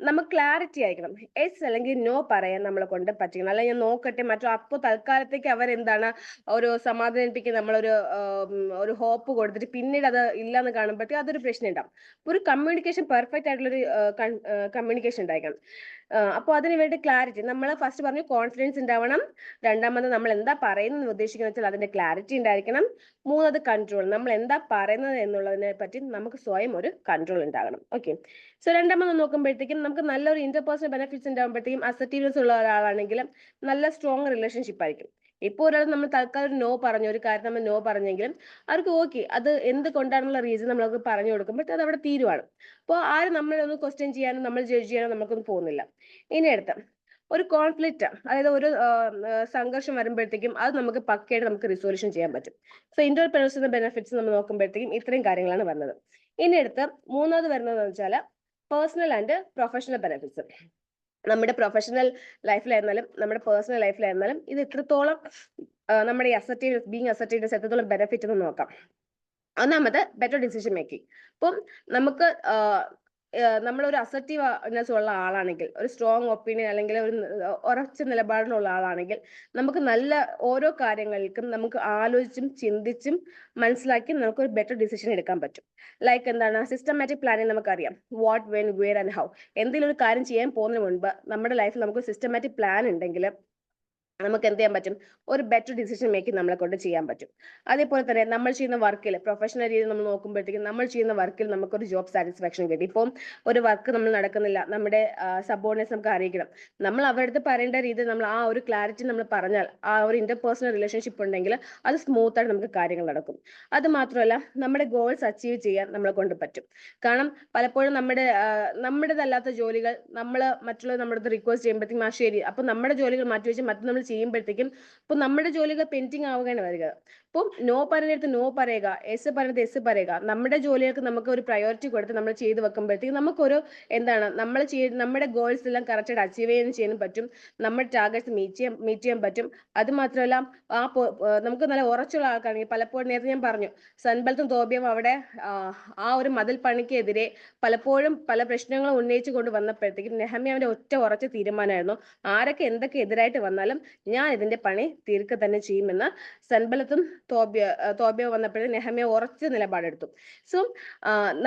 നമുക്ക് ക്ലാരിറ്റി ആയിരിക്കണം, എസ് അല്ലെങ്കിൽ നോ പറയാൻ നമ്മളെ കൊണ്ട് പറ്റിക്കണം. അല്ലെങ്കിൽ ഞാൻ നോക്കട്ടെ അപ്പോൾ തൽക്കാലത്തേക്ക് അവരെന്താണ് ഒരു സമാധാനിപ്പിക്കുന്ന ഒരു ഹോപ്പ് കൊടുത്തിട്ട് പിന്നീട് അത് ഇല്ലാന്ന് കാണുമ്പോഴത്തേക്ക് അതൊരു പ്രശ്നം ഉണ്ടാവും. ഒരു കമ്മ്യൂണിക്കേഷൻ പെർഫെക്റ്റ് ആയിട്ടുള്ളൊരു കമ്മ്യൂണിക്കേഷൻ ഉണ്ടായിരിക്കണം. അപ്പോൾ അതിന് വേണ്ടി ക്ലാരിറ്റി നമ്മൾ ഫസ്റ്റ് പറഞ്ഞു, കോൺഫിഡൻസ് ഉണ്ടാവണം. രണ്ടാമത് നമ്മൾ എന്താ പറയുന്നത് ഉദ്ദേശിക്കുന്നത് വെച്ചാൽ അതിന്റെ ക്ലാരിറ്റി ഉണ്ടായിരിക്കണം. മൂന്നത് കൺട്രോൾ, നമ്മൾ എന്താ പറയുന്നത് എന്നുള്ളതിനെ പറ്റി നമുക്ക് സ്വയം ഒരു കൺട്രോൾ ഉണ്ടാകണം. ഓക്കെ, സോ രണ്ടാമത് നോക്കുമ്പോഴത്തേക്കും നമുക്ക് നല്ലൊരു ഇന്റർപേഴ്സണൽ ബെനിഫിറ്റ്സ് ഉണ്ടാകുമ്പോഴത്തേക്കും അസർട്ടീവ്നെസ് ഉള്ള ഒരാളാണെങ്കിൽ നല്ല സ്ട്രോങ് റിലേഷൻഷിപ്പ് ആയിരിക്കും. ഇപ്പോൾ ഒരാൾ നമ്മൾ തൽക്കാലം നോ പറഞ്ഞു, ഒരു കാര്യം നമ്മൾ നോ പറഞ്ഞെങ്കിലും അവർക്ക് ഓക്കെ അത് എന്തുകൊണ്ടാണെന്നുള്ള റീസൺ നമ്മൾക്ക് പറഞ്ഞു കൊടുക്കുമ്പോൾ അത് അവിടെ തീരുവാണ്. അപ്പോൾ ആരും നമ്മളൊന്ന് ക്വസ്റ്റ്യൻ ചെയ്യാനും നമ്മൾ ജഡ്ജ് ചെയ്യാനും നമുക്കൊന്നും പോകുന്നില്ല. ഇനി അടുത്ത ഒരു കോൺഫ്ലിക്റ്റ്, അതായത് ഒരു സംഘർഷം വരുമ്പോഴത്തേക്കും അത് നമുക്ക് പക്കയായിട്ട് നമുക്ക് റിസൊല്യൂഷൻ ചെയ്യാൻ പറ്റും. സോ ഇന്റർപേഴ്സണൽ ബെനിഫിറ്റ്സ് നമ്മൾ നോക്കുമ്പോഴത്തേക്കും ഇത്രയും കാര്യങ്ങളാണ് വരുന്നത്. ഇനി അടുത്ത് മൂന്നാമത് വരുന്നതെന്ന് വെച്ചാൽ പേഴ്സണൽ ആൻഡ് പ്രൊഫഷണൽ ബെനിഫിറ്റ്സ്. നമ്മുടെ പ്രൊഫഷണൽ ലൈഫിലായിരുന്നാലും നമ്മുടെ പേഴ്സണൽ ലൈഫിലായിരുന്നാലും ഇത് ഇത്രത്തോളം നമ്മുടെ ബീങ് അസർട്ടീവ്നെസ് എത്രത്തോളം ബെനിഫിറ്റ് എന്ന് നോക്കാം. ഒന്നാമത് ബെറ്റർ ഡിസിഷൻ മേക്കിംഗ്. അപ്പം നമുക്ക് നമ്മളൊരു അസർട്ടീവ്നെസ് ഉള്ള ആളാണെങ്കിൽ, ഒരു സ്ട്രോങ് ഒപ്പീനിയൻ അല്ലെങ്കിൽ ഒരു ഉറച്ച നിലപാടിലുള്ള ആളാണെങ്കിൽ നമുക്ക് നല്ല ഓരോ കാര്യങ്ങൾക്കും നമുക്ക് ആലോചിച്ചും ചിന്തിച്ചും മനസ്സിലാക്കി നമുക്കൊരു ബെറ്റർ ഡിസിഷൻ എടുക്കാൻ പറ്റും. ലൈക്ക് എന്താണ് സിസ്റ്റമാറ്റിക് പ്ലാനിങ്, നമുക്കറിയാം what, when, where and how. എന്തെങ്കിലും ഒരു കാര്യം ചെയ്യാൻ പോകുന്നതിന് മുൻപ് നമ്മുടെ ലൈഫിൽ നമുക്ക് സിസ്റ്റമാറ്റിക് പ്ലാൻ ഉണ്ടെങ്കിൽ നമുക്ക് എന്ത് ചെയ്യാൻ പറ്റും, ഒരു ബെറ്റർ ഡിസിഷൻ മേക്കിംഗ് നമ്മളെ കൊണ്ട് ചെയ്യാൻ പറ്റും. അതേപോലെ തന്നെ നമ്മൾ ചെയ്യുന്ന വർക്കിൽ പ്രൊഫഷണൽ രീതിയിൽ നമ്മൾ നോക്കുമ്പോഴത്തേക്കും നമ്മൾ ചെയ്യുന്ന വർക്കിൽ നമുക്കൊരു ജോബ് സാറ്റിസ്ഫാക്ഷൻ കിട്ടി. ഇപ്പം ഒരു വർക്ക് നമ്മൾ നടക്കുന്നില്ല, നമ്മുടെ സബോർഡിനേറ്റ്സ് നമുക്ക് അറിയിക്കണം, നമ്മൾ അവരുടെ അടുത്ത് പറയേണ്ട രീതിയിൽ നമ്മൾ ആ ഒരു ക്ലാരിറ്റി നമ്മൾ പറഞ്ഞാൽ ആ ഒരു ഇന്റർപേഴ്സണൽ റിലേഷൻഷിപ്പ് ഉണ്ടെങ്കിൽ അത് സ്മൂത്ത് ആയിട്ട് നമുക്ക് കാര്യങ്ങൾ നടക്കും. അത് മാത്രമല്ല നമ്മുടെ ഗോൾസ് അച്ചീവ് ചെയ്യാൻ നമ്മളെ കൊണ്ട് പറ്റും. കാരണം പലപ്പോഴും നമ്മുടേതല്ലാത്ത ജോലികൾ നമ്മൾ മറ്റുള്ളവർ നമ്മുടെ അടുത്ത് റിക്വസ്റ്റ് ചെയ്യുമ്പോഴത്തേക്കും ശരി, അപ്പൊ നമ്മുടെ ജോലികൾ മാറ്റി വെച്ച് നമ്മൾ ചെയ്യുമ്പോഴത്തേക്കും ഇപ്പൊ നമ്മുടെ ജോലികൾ പെൻഡിങ് ആവുകയാണ് വരിക. അപ്പം നോ പറയുന്നിടത്ത് നോ പറയുക, എസ് പറയുന്നത് എസ് പറയുക. നമ്മുടെ ജോലികൾക്ക് നമുക്ക് ഒരു പ്രയോറിറ്റി കൊടുത്ത് നമ്മൾ ചെയ്ത് വെക്കുമ്പോഴത്തേക്ക് നമുക്കൊരു എന്താണ് നമ്മുടെ ഗോൾസ് എല്ലാം കറക്റ്റായിട്ട് അച്ചീവ് ചെയ്യാൻ പറ്റും. നമ്മുടെ ടാർഗറ്റ്സ് മീറ്റ് ചെയ്യാൻ പറ്റും. അത് മാത്രമല്ല നമുക്ക് നല്ല ഉറച്ചുള്ള ആൾക്കാണെങ്കിൽ പലപ്പോഴും നേരത്തെ ഞാൻ പറഞ്ഞു സൻബലത്തും തോബിയും അവിടെ ആ ഒരു മതിൽ പണിക്കെതിരെ പലപ്പോഴും പല പ്രശ്നങ്ങളും ഉന്നയിച്ചു കൊണ്ട് വന്നപ്പോഴത്തേക്കും നെഹമ്യാവിന്റെ ഒറ്റ ഉറച്ച തീരുമാനമായിരുന്നു ആരൊക്കെ എന്തൊക്കെ എതിരായിട്ട് വന്നാലും ഞാൻ ഇതിന്റെ പണി തീർക്കുക തന്നെ ചെയ്യുമെന്ന്. സൻബലത്തും തോബിയ വന്നപ്പോഴും നെഹമ്യ ഉറച്ച നിലപാടെടുത്തു. സോ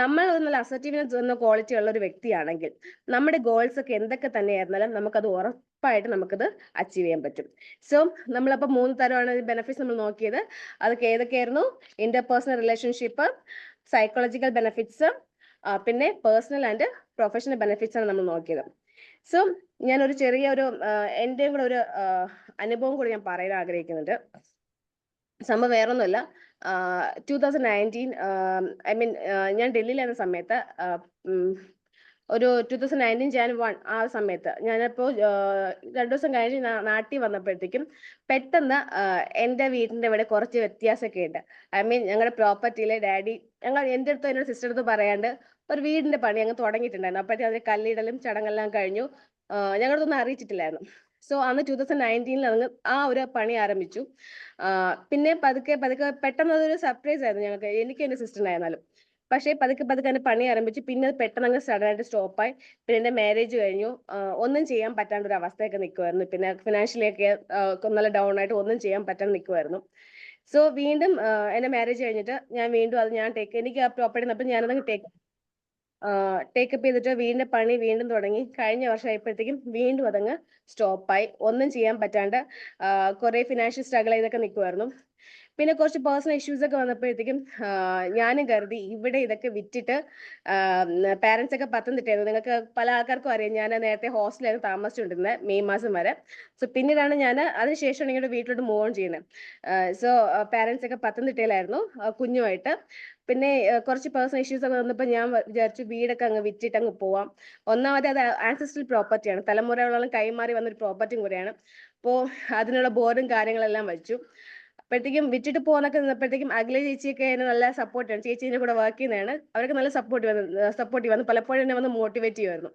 നമ്മൾ നല്ല അസർട്ടീവ്നെസ് എന്ന ക്വാളിറ്റി ഉള്ള ഒരു വ്യക്തിയാണെങ്കിൽ നമ്മുടെ ഗോൾസ് ഒക്കെ എന്തൊക്കെ തന്നെയായിരുന്നാലും നമുക്കത് ഉറപ്പായിട്ട് നമുക്കത് അച്ചീവ് ചെയ്യാൻ പറ്റും. സോ നമ്മളപ്പോൾ 3 തരമാണ് ബെനിഫിറ്റ്സ് നമ്മൾ നോക്കിയത്. അതൊക്കെ ഏതൊക്കെയായിരുന്നു? ഇന്റർപേഴ്സണൽ റിലേഷൻഷിപ്പ്, സൈക്കോളജിക്കൽ ബെനിഫിറ്റ്സ്, പിന്നെ പേഴ്സണൽ ആൻഡ് പ്രൊഫഷണൽ ബെനിഫിറ്റ്സ് ആണ് നമ്മൾ നോക്കിയത്. സോ ഞാനൊരു ചെറിയൊരു എൻ്റെയും കൂടെ ഒരു അനുഭവം കൂടി ഞാൻ പറയാൻ ആഗ്രഹിക്കുന്നുണ്ട്. സംഭവം വേറൊന്നുമല്ല, 2019 ഞാൻ ഡൽഹിയിലായിരുന്ന സമയത്ത് ഒരു 2019 Jan 1 ആ സമയത്ത് ഞാനിപ്പോൾ 2 ദിവസം കഴിഞ്ഞ് നാട്ടിൽ വന്നപ്പോഴത്തേക്കും പെട്ടെന്ന് എൻ്റെ വീടിൻ്റെ ഇവിടെ കുറച്ച് വ്യത്യാസമൊക്കെ ഉണ്ട്. ഞങ്ങളുടെ പ്രോപ്പർട്ടിയിലെ ഡാഡി എൻ്റെ അടുത്ത് എന്നോട് സിസ്റ്റർ അടുത്ത് പറയാണ്ട് ഒരു വീടിന്റെ പണി അങ്ങ് തുടങ്ങിയിട്ടുണ്ടായിരുന്നു. അപ്പോഴത്തേക്കും അതിന് കല്ലിടലും ചടങ്ങെല്ലാം കഴിഞ്ഞു. ഞങ്ങളതൊന്നും അറിയിച്ചിട്ടില്ലായിരുന്നു. സോ അന്ന് 2019 അങ്ങ് ആ ഒരു പണി ആരംഭിച്ചു. പിന്നെ പതുക്കെ പെട്ടെന്ന് അതൊരു സർപ്രൈസ് ആയിരുന്നു ഞങ്ങൾക്ക്, എനിക്ക് എൻ്റെ സിസ്റ്ററിനായിരുന്നാലും. പക്ഷേ പതുക്കെ അതിന്റെ പണി ആരംഭിച്ചു. പിന്നെ അത് പെട്ടെന്ന് അങ്ങ് സഡനായിട്ട് സ്റ്റോപ്പായി. പിന്നെ എൻ്റെ മാരേജ് കഴിഞ്ഞു. ഒന്നും ചെയ്യാൻ പറ്റാണ്ട് ഒരു അവസ്ഥയൊക്കെ നിൽക്കുമായിരുന്നു. പിന്നെ ഫിനാൻഷ്യലിയൊക്കെ നല്ല ഡൗൺ ആയിട്ട് ഒന്നും ചെയ്യാൻ പറ്റാണ്ട് നിൽക്കുമായിരുന്നു. സോ വീണ്ടും എൻ്റെ മാരേജ് കഴിഞ്ഞിട്ട് ഞാൻ വീണ്ടും അത് എനിക്ക് ആ പ്രോപ്പർട്ടി അപ്പം ഞാനത് ടേക്കപ്പ് ചെയ്തിട്ട് വീടിന്റെ പണി വീണ്ടും തുടങ്ങി. കഴിഞ്ഞ വർഷം ആയപ്പോഴത്തേക്കും വീണ്ടും അതങ്ങ് സ്റ്റോപ്പായി. ഒന്നും ചെയ്യാൻ പറ്റാണ്ട് കുറെ ഫിനാൻഷ്യൽ സ്ട്രഗിൾ ചെയ്തൊക്കെ നിൽക്കുമായിരുന്നു. പിന്നെ കുറച്ച് പേഴ്സണൽ ഇഷ്യൂസ് ഒക്കെ വന്നപ്പോഴത്തേക്കും ഞാനും കരുതി ഇവിടെ ഇതൊക്കെ വിറ്റിട്ട് പാരന്റ്സ് ഒക്കെ പത്തനംതിട്ടയായിരുന്നു. നിങ്ങൾക്ക് പല ആൾക്കാർക്കും അറിയാം, ഞാൻ നേരത്തെ ഹോസ്റ്റലായിരുന്നു താമസിച്ചുകൊണ്ടിരുന്നത് മെയ് മാസം വരെ. സോ പിന്നീടാണ് ഞാൻ അതിനുശേഷം ഇങ്ങോട്ട് വീട്ടിലോട്ട് മൂവ് ഓൺ ചെയ്യുന്നത്. സോ പാരന്റ്സ് ഒക്കെ പത്തനംതിട്ടയിലായിരുന്നു കുഞ്ഞുമായിട്ട്. പിന്നെ കുറച്ച് പേഴ്സണൽ ഇഷ്യൂസ് ഒക്കെ വന്നപ്പോൾ ഞാൻ വിചാരിച്ചു വീടൊക്കെ അങ്ങ് വിറ്റിട്ട് അങ്ങ് പോവാം. ഒന്നാമത് അത് ആൻസസ്ട്രൽ പ്രോപ്പർട്ടിയാണ്, തലമുറകളോളം കൈമാറി വന്നൊരു പ്രോപ്പർട്ടിയും കൂടെയാണ്. അപ്പോൾ അതിനുള്ള ബോർഡും കാര്യങ്ങളെല്ലാം വെച്ചു. അപ്പോഴത്തേക്കും വിറ്റിട്ട് പോകുന്നൊക്കെ നിന്നപ്പോഴത്തേക്കും അഖില ചേച്ചിയൊക്കെ എന്നെ നല്ല സപ്പോർട്ടാണ്. ചേച്ചീൻ്റെ കൂടെ വർക്ക് ചെയ്യുന്നതാണ്. അവരൊക്കെ നല്ല സപ്പോർട്ടീവ് വന്നു, പലപ്പോഴും എന്നെ വന്ന് മോട്ടിവേറ്റ് ചെയ്യുമായിരുന്നു.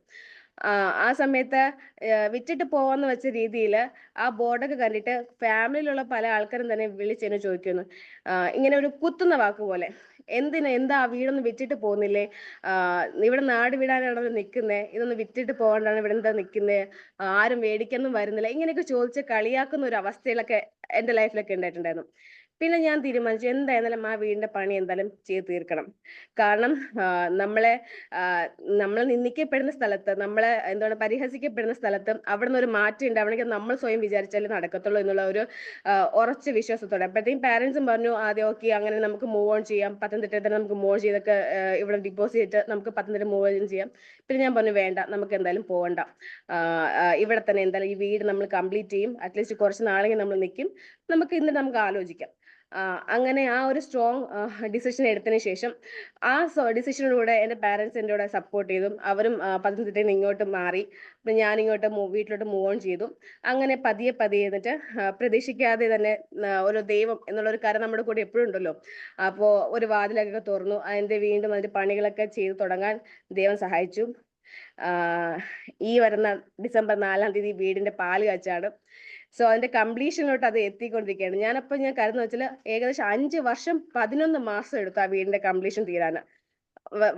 ആ സമയത്ത് വിറ്റിട്ട് പോവാന്ന് വെച്ച രീതിയിൽ ആ ബോർഡൊക്കെ കണ്ടിട്ട് ഫാമിലിയിലുള്ള പല ആൾക്കാരും തന്നെ വിളിച്ചെന്നെ ചോദിക്കുന്നു, ഇങ്ങനെ ഒരു കുത്തുന്ന വാക്ക് പോലെ, എന്താ വീടൊന്നും വിറ്റിട്ട് പോകുന്നില്ലേ, ഇവിടെ നാട് വിടാനാണല്ലോ നിൽക്കുന്നത്, ഇതൊന്ന് വിറ്റിട്ട് പോകാണ്ടാണ് ഇവിടെ എന്താ നിൽക്കുന്നത്, ആരും മേടിക്കാനൊന്നും വരുന്നില്ല, ഇങ്ങനെയൊക്കെ ചോദിച്ച് കളിയാക്കുന്ന ഒരു അവസ്ഥയിലൊക്കെ എൻ്റെ ലൈഫിലൊക്കെ ഉണ്ടായിട്ടുണ്ടായിരുന്നു. പിന്നെ ഞാൻ തീരുമാനിച്ചു എന്തായാലും ആ വീടിന്റെ പണി എന്തായാലും ചെയ്ത് തീർക്കണം. കാരണം നമ്മൾ നിന്ദിക്കപ്പെടുന്ന സ്ഥലത്ത്, നമ്മളെ എന്താണ് പരിഹസിക്കപ്പെടുന്ന സ്ഥലത്ത് അവിടെ നിന്ന് ഒരു മാറ്റം ഉണ്ടാവണമെങ്കിൽ നമ്മൾ സ്വയം വിചാരിച്ചാലേ നടക്കത്തുള്ളൂ എന്നുള്ള ഒരു ഉറച്ച വിശ്വാസത്തോടെ. അപ്പോഴത്തേക്കും പാരന്റ്സും പറഞ്ഞു ആദ്യം ഓക്കെ അങ്ങനെ നമുക്ക് മൂവ് ഓൺ ചെയ്യാം, പത്തനംതിട്ടയിൽ തന്നെ നമുക്ക് മൂവ് ചെയ്തൊക്കെ ഇവിടെ ഡിപ്പോസിറ്റ് ചെയ്തിട്ട് നമുക്ക് പത്തനംതിട്ട മൂവ് ഓൺ ചെയ്യാം. പിന്നെ ഞാൻ പറഞ്ഞു വേണ്ട, നമുക്ക് എന്തായാലും പോകണ്ട, ഇവിടെ തന്നെ എന്തായാലും ഈ വീട് നമ്മൾ കംപ്ലീറ്റ് ചെയ്യും, അറ്റ്ലീസ്റ്റ് കുറച്ച് നാളെങ്കിൽ നമ്മൾ നിൽക്കും, നമുക്ക് നമുക്ക് ആലോചിക്കാം. അങ്ങനെ ആ ഒരു സ്ട്രോങ് ഡിസിഷൻ എടുത്തതിന് ശേഷം ആ ഡിസിഷനിലൂടെ എൻ്റെ പാരന്റ്സ് എൻ്റെ കൂടെ സപ്പോർട്ട് ചെയ്തു. അവരും പത്തനംതിട്ടയിൽ നിന്ന് ഇങ്ങോട്ട് മാറി. പിന്നെ ഞാൻ ഇങ്ങോട്ട് വീട്ടിലോട്ട് മൂവ് ഓൺ ചെയ്തു. അങ്ങനെ പതിയെ എന്നിട്ട് പ്രതീക്ഷിക്കാതെ തന്നെ ഒരു ദൈവം എന്നുള്ളൊരു കാര്യം നമ്മുടെ കൂടെ എപ്പോഴും ഉണ്ടല്ലോ. അപ്പോൾ ഒരു വാതിലൊക്കെ തുറന്നു, വീണ്ടും അതിന്റെ പണികളൊക്കെ ചെയ്തു തുടങ്ങാൻ ദൈവം സഹായിച്ചു. ഈ വരുന്ന ഡിസംബർ 4-ാം തീയതി വീടിന്റെ പാല് കാച്ചാണ്. സോ അതിന്റെ കംപ്ലീഷനിലോട്ട് അത് എത്തിക്കൊണ്ടിരിക്കുകയാണ്. ഞാൻ കരുതുന്ന വെച്ചാൽ ഏകദേശം 5 വർഷം 11 മാസം എടുത്തു ആ വീടിന്റെ കംപ്ലീഷൻ തീരാന്.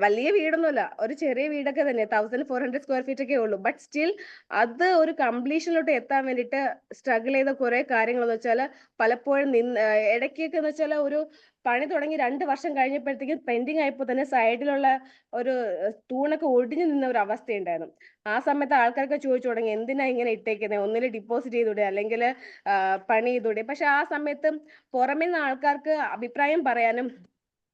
വലിയ വീടൊന്നുമല്ല, ഒരു ചെറിയ വീടൊക്കെ തന്നെ, 1400 സ്ക്വയർ ഫീറ്റ് ഒക്കെ ഉള്ളൂ. ബട്ട് സ്റ്റിൽ അത് ഒരു കംപ്ലീഷനിലോട്ട് എത്താൻ വേണ്ടിയിട്ട് സ്ട്രഗിൾ ചെയ്ത കുറെ കാര്യങ്ങൾ എന്ന് വെച്ചാൽ പലപ്പോഴും ഇടയ്ക്കൊക്കെ എന്ന് വെച്ചാൽ ഒരു പണി തുടങ്ങി 2 വർഷം കഴിഞ്ഞപ്പോഴത്തേക്കും പെൻഡിങ് ആയപ്പോൾ തന്നെ സൈഡിലുള്ള ഒരു തൂണൊക്കെ ഒടിഞ്ഞു നിന്ന ഒരു അവസ്ഥയുണ്ടായിരുന്നു. ആ സമയത്ത് ആൾക്കാരൊക്കെ ചോദിച്ചു തുടങ്ങി എന്തിനാ ഇങ്ങനെ ഇട്ടേക്കുന്നത്, ഒന്നിൽ ഡിപ്പോസിറ്റ് ചെയ്തൂടെ അല്ലെങ്കിൽ പണി ചെയ്തൂടെ. പക്ഷെ ആ സമയത്ത് പുറമേ നിന്ന് ആൾക്കാർക്ക് അഭിപ്രായം പറയാനും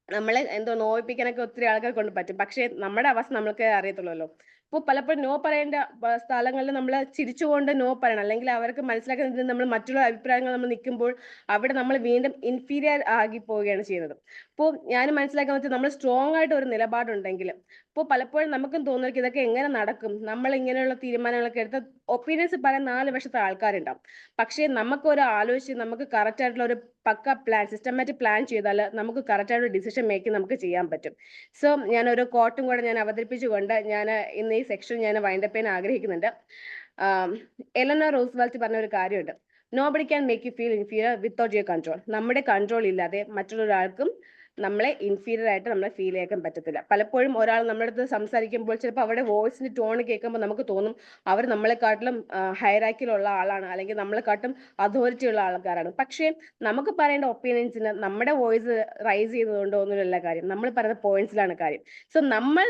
നമ്മളെ നോയിപ്പിക്കാനൊക്കെ ഒത്തിരി ആൾക്കാരെ കൊണ്ട് പറ്റും. പക്ഷെ നമ്മുടെ അവസ്ഥ നമ്മൾക്ക് അറിയത്തുള്ളൂ. ഇപ്പോൾ പലപ്പോഴും നോ പറയേണ്ട സ്ഥലങ്ങളിൽ നമ്മൾ ചിരിച്ചുകൊണ്ട് നോ പറയണം, അല്ലെങ്കിൽ അവർക്ക് മനസ്സിലാക്കുന്നത് നമ്മൾ മറ്റുള്ള അഭിപ്രായങ്ങൾ നമ്മൾ നിൽക്കുമ്പോൾ അവിടെ നമ്മൾ വീണ്ടും ഇൻഫീരിയർ ആകി പോവുകയാണ് ചെയ്യുന്നത്. അപ്പോൾ ഞാൻ മനസ്സിലാക്കാൻ വെച്ചാൽ നമ്മൾ സ്ട്രോങ് ആയിട്ട് ഒരു നിലപാടുണ്ടെങ്കിൽ, ഇപ്പോൾ പലപ്പോഴും നമുക്കും തോന്നുന്നത് ഇതൊക്കെ എങ്ങനെ നടക്കും, നമ്മൾ ഇങ്ങനെയുള്ള തീരുമാനങ്ങളൊക്കെ എടുത്ത് ഒപ്പീനിയൻസ് പറയാൻ 4 വശത്തെ ആൾക്കാരുണ്ടാവും. പക്ഷേ നമുക്കൊരു ആലോചിച്ച് നമുക്ക് കറക്റ്റ് ആയിട്ടുള്ള ഒരു പക്ക പ്ലാൻ, സിസ്റ്റമാറ്റിക് പ്ലാൻ ചെയ്താൽ നമുക്ക് കറക്റ്റ് ആയിട്ട് ഡിസിഷൻ മേക്കിംഗ് നമുക്ക് ചെയ്യാൻ പറ്റും. സോ ഞാൻ ഒരു കോട്ടും കൂടെ ഞാൻ അവതരിപ്പിച്ചുകൊണ്ട് ഞാൻ ഇന്ന് ഈ സെക്ഷൻ ഞാൻ വൈൻഡപ്പ് ചെയ്യാൻ ആഗ്രഹിക്കുന്നുണ്ട്. എലനോർ റൂസ്വെൽറ്റ് പറഞ്ഞ ഒരു കാര്യമുണ്ട്, nobody can make you feel inferior without your control. നമ്മുടെ കൺട്രോൾ ഇല്ലാതെ മറ്റൊരാൾക്കും നമ്മളെ ഇൻഫീരിയർ ആയിട്ട് നമ്മളെ ഫീൽ ചെയ്യാൻ പറ്റത്തില്ല. പലപ്പോഴും ഒരാൾ നമ്മുടെ അടുത്ത് സംസാരിക്കുമ്പോൾ ചിലപ്പോൾ അവരുടെ വോയിസിന്റെ ടോൺ കേൾക്കുമ്പോൾ നമുക്ക് തോന്നും അവർ നമ്മളെക്കാട്ടിലും ഹൈറാക്കിലുള്ള ആളാണ്, അല്ലെങ്കിൽ നമ്മളെക്കാട്ടും അതോറിറ്റി ഉള്ള ആൾക്കാരാണ്. പക്ഷേ നമുക്ക് പറയേണ്ട ഒപ്പീനിയൻസിന് നമ്മുടെ വോയിസ് റൈസ് ചെയ്തതുകൊണ്ടോ ഒന്നുമില്ല കാര്യം, നമ്മൾ പറയുന്ന പോയിന്റ്സിലാണ് കാര്യം. സോ നമ്മൾ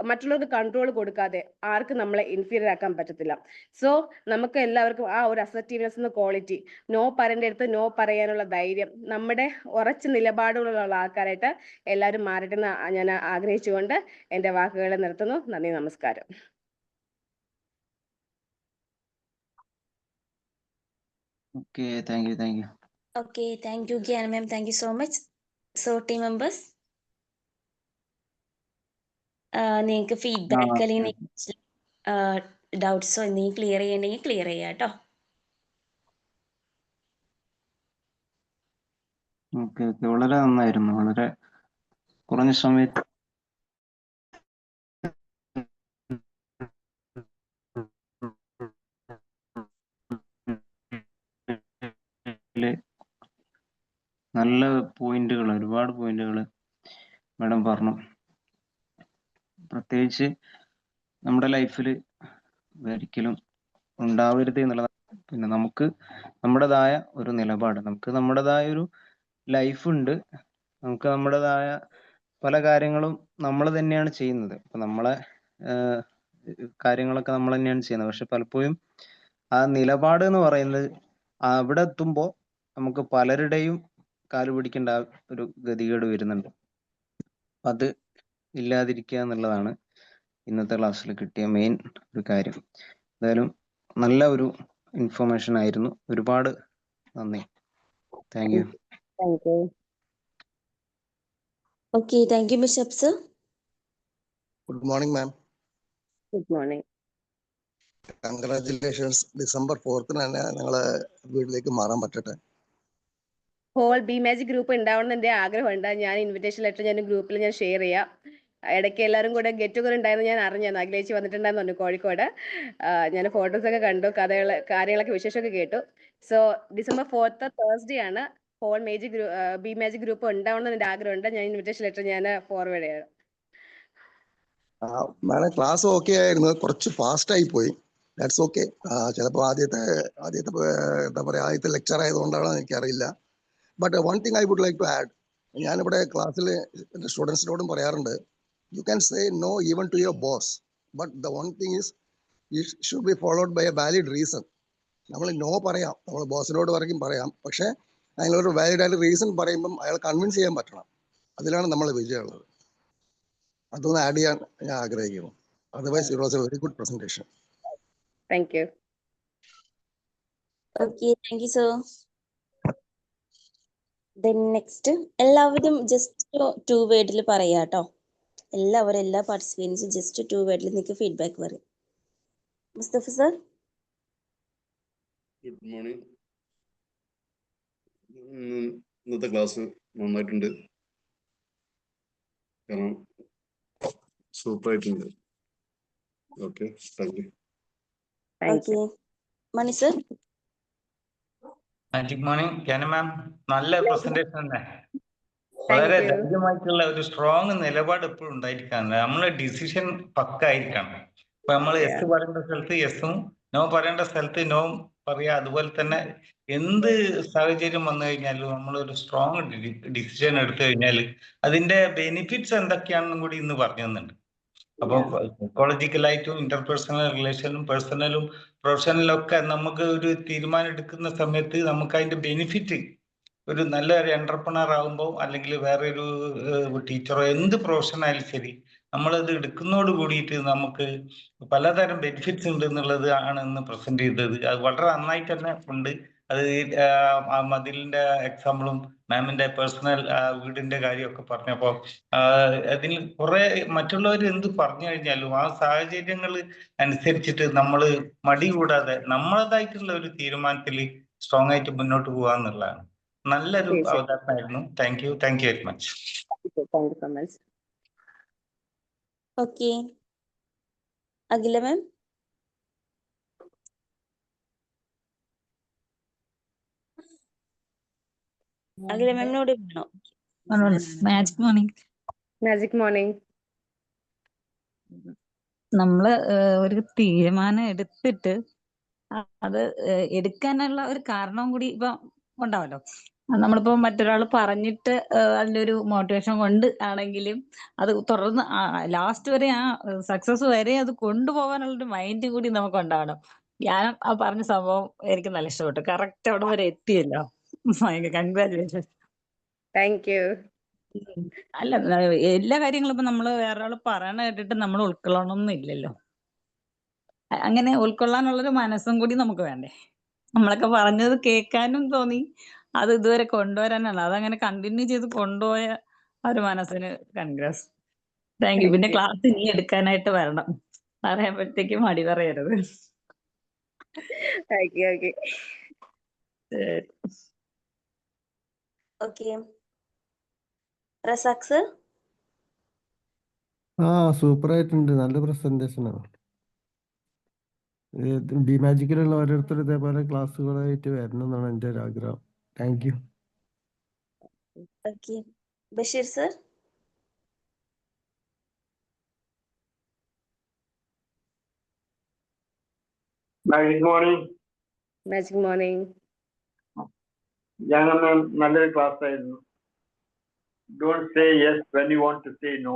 മറ്റുള്ളവർക്ക് കൺട്രോൾ കൊടുക്കാതെ ആർക്കും നമ്മളെ ഇൻഫീരിയർ ആക്കാൻ പറ്റത്തില്ല. സോ നമുക്ക് എല്ലാവർക്കും ആ ഒരു അസർട്ടീവ്നെസ് എന്ന ക്വാളിറ്റി, നോ പറയേണ്ട അടുത്ത് നോ പറയാനുള്ള ധൈര്യം, നമ്മുടെ ഉറച്ച നിലപാടുകളുള്ള ആൾക്കാരായിട്ട് എല്ലാവരും മാറട്ടെ എന്ന് ഞാൻ ആഗ്രഹിച്ചുകൊണ്ട് എൻ്റെ വാക്കുകളെ നിർത്തുന്നു. നന്ദി, നമസ്കാരം. Okay, thank you, thank you. Okay, thank you, Gyana ma'am. Thank you so much. So, team members, നിങ്ങൾക്ക് ഫീഡ്ബാക്ക് അല്ലെങ്കിൽ ഡൗട്ട്സോ എന്തെങ്കിലും ക്ലിയർ ചെയ്യണമെങ്കിൽ ക്ലിയർ ചെയ്യാം കേട്ടോ. ഓക്കെ ഓക്കെ, വളരെ നന്നായിരുന്നു. വളരെ കുറഞ്ഞ സമയത്ത് നല്ല പോയിന്റുകൾ, ഒരുപാട് പോയിന്റുകൾ മാഡം പറഞ്ഞു. പ്രത്യേകിച്ച് നമ്മുടെ ലൈഫിൽ ഒരിക്കലും ഉണ്ടാവരുത് എന്നുള്ളതാണ്. പിന്നെ നമുക്ക് നമ്മുടേതായ ഒരു നിലപാട്, നമുക്ക് നമ്മുടേതായ ഒരു ലൈഫ് ഉണ്ട്, നമുക്ക് നമ്മുടേതായ പല കാര്യങ്ങളും നമ്മൾ തന്നെയാണ് ചെയ്യുന്നത്. ഇപ്പൊ നമ്മളെ കാര്യങ്ങളൊക്കെ നമ്മൾ തന്നെയാണ് ചെയ്യുന്നത്. പക്ഷെ പലപ്പോഴും ആ നിലപാട് എന്ന് പറയുന്നത് അവിടെ എത്തുമ്പോൾ നമുക്ക് പലരുടെയും കാല് പിടിക്കേണ്ട ഒരു ഗതികേട് വരുന്നുണ്ട്. അത് ഇല്ലാതിരിക്കുക എന്നുള്ളതാണ് ഇന്നത്തെ ക്ലാസ്സിൽ കിട്ടിയ മെയിൻ ഒരു കാര്യം. എന്തായാലും നല്ല ഒരു ഇൻഫർമേഷൻ ആയിരുന്നു. ഒരുപാട് നന്ദി. Thank you. Thank you. Okay, thank you, Ms. Sir. Good morning, ma'am. Good morning. Congratulations. December 4th തന്നെ ഞങ്ങളെ വീട്ടിലേക്ക് മാറാൻ പറ്റട്ടെ. ഹോൾ ബി മാജിക് ഗ്രൂപ്പ് ഉണ്ടാവണം എൻ്റെ ആഗ്രഹമുണ്ട്. ഞാൻ ഇൻവിറ്റേഷൻ ലെറ്റർ ഞാൻ ഗ്രൂപ്പിൽ ഞാൻ ഷെയർ ചെയ്യാം. ഇടയ്ക്ക് എല്ലാവരും കൂടെ ഗെറ്റ് ടുഗദർ ഉണ്ടായിരുന്നു, ഞാൻ അറിഞ്ഞു. അഖിലേച്ചി വന്നിട്ടുണ്ടായിരുന്നു പറഞ്ഞു കോഴിക്കോട്. ഞാൻ ഫോട്ടോസൊക്കെ കണ്ടു, കാര്യങ്ങളൊക്കെ വിശേഷമൊക്കെ കേട്ടു. സോ December 4th തേഴ്സ്ഡേ ആണ്. ഹോൾ ബി മാജിക് ഗ്രൂപ്പ് ഉണ്ടാവണം എന്ന് എൻ്റെ ആഗ്രഹമുണ്ട്. ഞാൻ ഇൻവിറ്റേഷൻ ലെറ്റർ ഞാൻ ഫോർവേഡ് ചെയ്യാം. മാഡം ക്ലാസ് ഓക്കെ ആയിരുന്നു, കുറച്ച് ഫാസ്റ്റ് ആയി പോയി. That's okay. ചിലപ്പോൾ ആദ്യത്തെ എന്താ പറയുക, ആദ്യത്തെ ലെക്ചർ ആയതുകൊണ്ടാണോ എനിക്കറിയില്ല. But one thing I would like to add, ഞാനിവിടെ ക്ലാസ്സിൽ എൻ്റെ സ്റ്റുഡൻസിനോടും പറയാറുണ്ട്, you can say no even to your boss, but the one thing is it should be followed by a valid reason. നമ്മൾ നോ പറയാം, നമ്മൾ ബോസിനോട് വരയ്ക്കും പറയാം, പക്ഷേ അതിനൊരു വാലിഡ് ആയിട്ട് റീസൺ പറയുമ്പം അയാൾ കൺവിൻസ് ചെയ്യാൻ പറ്റണം. അതിലാണ് നമ്മൾ വിജയമുള്ളത്. അതൊന്ന് ആഡ് ചെയ്യാൻ ഞാൻ ആഗ്രഹിക്കുന്നു. Otherwise it was A very good presentation. Thank you. Okay, thank you, sir. Then next, എല്ലാവരും ജസ്റ്റ് 2 വേർഡിൽ പറയാ കേട്ടോ. എല്ലാവരും എല്ലാ പാർട്ടിസിപ്പൻസും ജസ്റ്റ് 2 വേർഡിൽ നിങ്ങൾക്ക് ഫീഡ്ബാക്ക് പറയും. മുസ്തഫ സർ. Good morning. ഇന്നത്തെ ക്ലാസ് നന്നായിട്ടുണ്ട്, കാരണം സൂപ്പർ ആയിട്ടുണ്ട്. Okay, thank you. Okay, Mani sir. Magic morning Kyana ma'am, നല്ല പ്രസന്റേഷൻ തന്നെ. വളരെ ധൈര്യമായിട്ടുള്ള ഒരു സ്ട്രോങ് നിലപാട് എപ്പോഴും ഉണ്ടായിരിക്കാൻ. നമ്മളെ ഡിസിഷൻ പക്ക ആയിരിക്കണം. ഇപ്പൊ നമ്മൾ യെസ് പറയേണ്ട സ്ഥലത്ത് യെസും നോ പറയേണ്ട സ്ഥലത്ത് നോ പറയാ. അതുപോലെ തന്നെ എന്ത് സാഹചര്യം വന്നു കഴിഞ്ഞാലും നമ്മളൊരു സ്ട്രോങ് ഡിസിഷൻ എടുത്തു കഴിഞ്ഞാൽ അതിന്റെ ബെനിഫിറ്റ്സ് എന്തൊക്കെയാണെന്നും കൂടി ഇന്ന് പറഞ്ഞു തന്നിട്ടുണ്ട്. അപ്പോൾ സൈക്കോളജിക്കലായിട്ടും ഇന്റർപേഴ്സണൽ റിലേഷനും പേഴ്സണലും പ്രൊഫഷണലും ഒക്കെ നമുക്ക് ഒരു തീരുമാനം എടുക്കുന്ന സമയത്ത് നമുക്ക് അതിന്റെ ബെനിഫിറ്റ്, ഒരു നല്ലൊരു എന്റർപ്രണർ ആകുമ്പോൾ അല്ലെങ്കിൽ വേറെ ഒരു ടീച്ചറോ എന്ത് പ്രൊഫഷൻ ആയാലും ശരി, നമ്മളത് എടുക്കുന്നതോട് കൂടിയിട്ട് നമുക്ക് പലതരം ബെനിഫിറ്റ്സ് ഉണ്ട് എന്നുള്ളത് ആണ് ഇന്ന് പ്രസന്റ് ചെയ്തത്. അത് വളരെ നന്നായിട്ട് തന്നെ ഉണ്ട്. അത് ആ മതിലിന്റെ എക്സാമ്പിളും മാമിന്റെ പേഴ്സണൽ വീടിന്റെ കാര്യമൊക്കെ പറഞ്ഞപ്പോൾ അതിൽ കുറെ മറ്റുള്ളവർ എന്ത് പറഞ്ഞു കഴിഞ്ഞാലും ആ സാഹചര്യങ്ങൾ അനുസരിച്ചിട്ട് നമ്മൾ മടി കൂടാതെ നമ്മളതായിട്ടുള്ള ഒരു തീരുമാനത്തിൽ സ്ട്രോങ് ആയിട്ട് മുന്നോട്ട് പോകാന്നുള്ളതാണ്. നല്ലൊരു അവതരണമായിരുന്നു. Thank you very much. Thank you so much. Okay, Akhila ma'am. Akhila മാമിനോട് വേണോ? Magic morning. Magic morning. നമ്മള് ഒരു തീരുമാനം എടുത്തിട്ട് അത് എടുക്കാനുള്ള ഒരു കാരണവും കൂടി ഇപ്പൊ ഉണ്ടാവല്ലോ. നമ്മളിപ്പോ മറ്റൊരാൾ പറഞ്ഞിട്ട് അതിന്റെ ഒരു മോട്ടിവേഷൻ കൊണ്ട് ആണെങ്കിലും അത് തുടർന്ന് ലാസ്റ്റ് വരെ ആ സക്സസ് വരെ അത് കൊണ്ടുപോകാനുള്ളൊരു മൈൻഡ് കൂടി നമുക്ക് ഉണ്ടാവണം. ഞാൻ ആ പറഞ്ഞ സംഭവം എനിക്ക് നല്ല ഇഷ്ടപ്പെട്ടു. കറക്റ്റ് അവിടെ വരെ എത്തിയല്ലോ. കൺഗ്രാജുലേഷൻ. Thank you. അല്ല, എല്ലാ കാര്യങ്ങളും ഇപ്പൊ നമ്മള് വേറൊരാൾ പറയണ കേട്ടിട്ട് നമ്മൾ ഉൾക്കൊള്ളണമെന്നും ഇല്ലല്ലോ. അങ്ങനെ ഉൾക്കൊള്ളാനുള്ളൊരു മനസ്സും കൂടി നമുക്ക് വേണ്ടേ. നമ്മളൊക്കെ പറഞ്ഞത് കേൾക്കാനും തോന്നി, അത് ഇതുവരെ കൊണ്ടുവരാനാണ്. അതങ്ങനെ കണ്ടിന്യൂ ചെയ്ത് കൊണ്ടുപോയ ആ ഒരു മനസ്സിന് കൺഗ്രാസ്. Thank you. പിന്നെ ക്ലാസ് ഇനി എടുക്കാനായിട്ട് വരണം. പറയുമ്പോഴത്തേക്കും മടി പറയരുത്. Okay. Okay, Razak sir. Super ആയിട്ടുണ്ട്. നല്ല പ്രസന്റേഷൻ ആണ്. ഡി മാജിക്കിലുള്ള ഓരോരുത്തർ ഇതേപോലെ ക്ലാസ്സുകളായിട്ട് വരണം എന്നാണ് എൻ്റെ ഒരു ആഗ്രഹം. Thank you. Okay, Basheer sir. Magic morning. Magic morning. ഞങ്ങൾ നല്ലൊരു ക്ലാസ് ആയിരുന്നു. Don't say yes when you want to say no,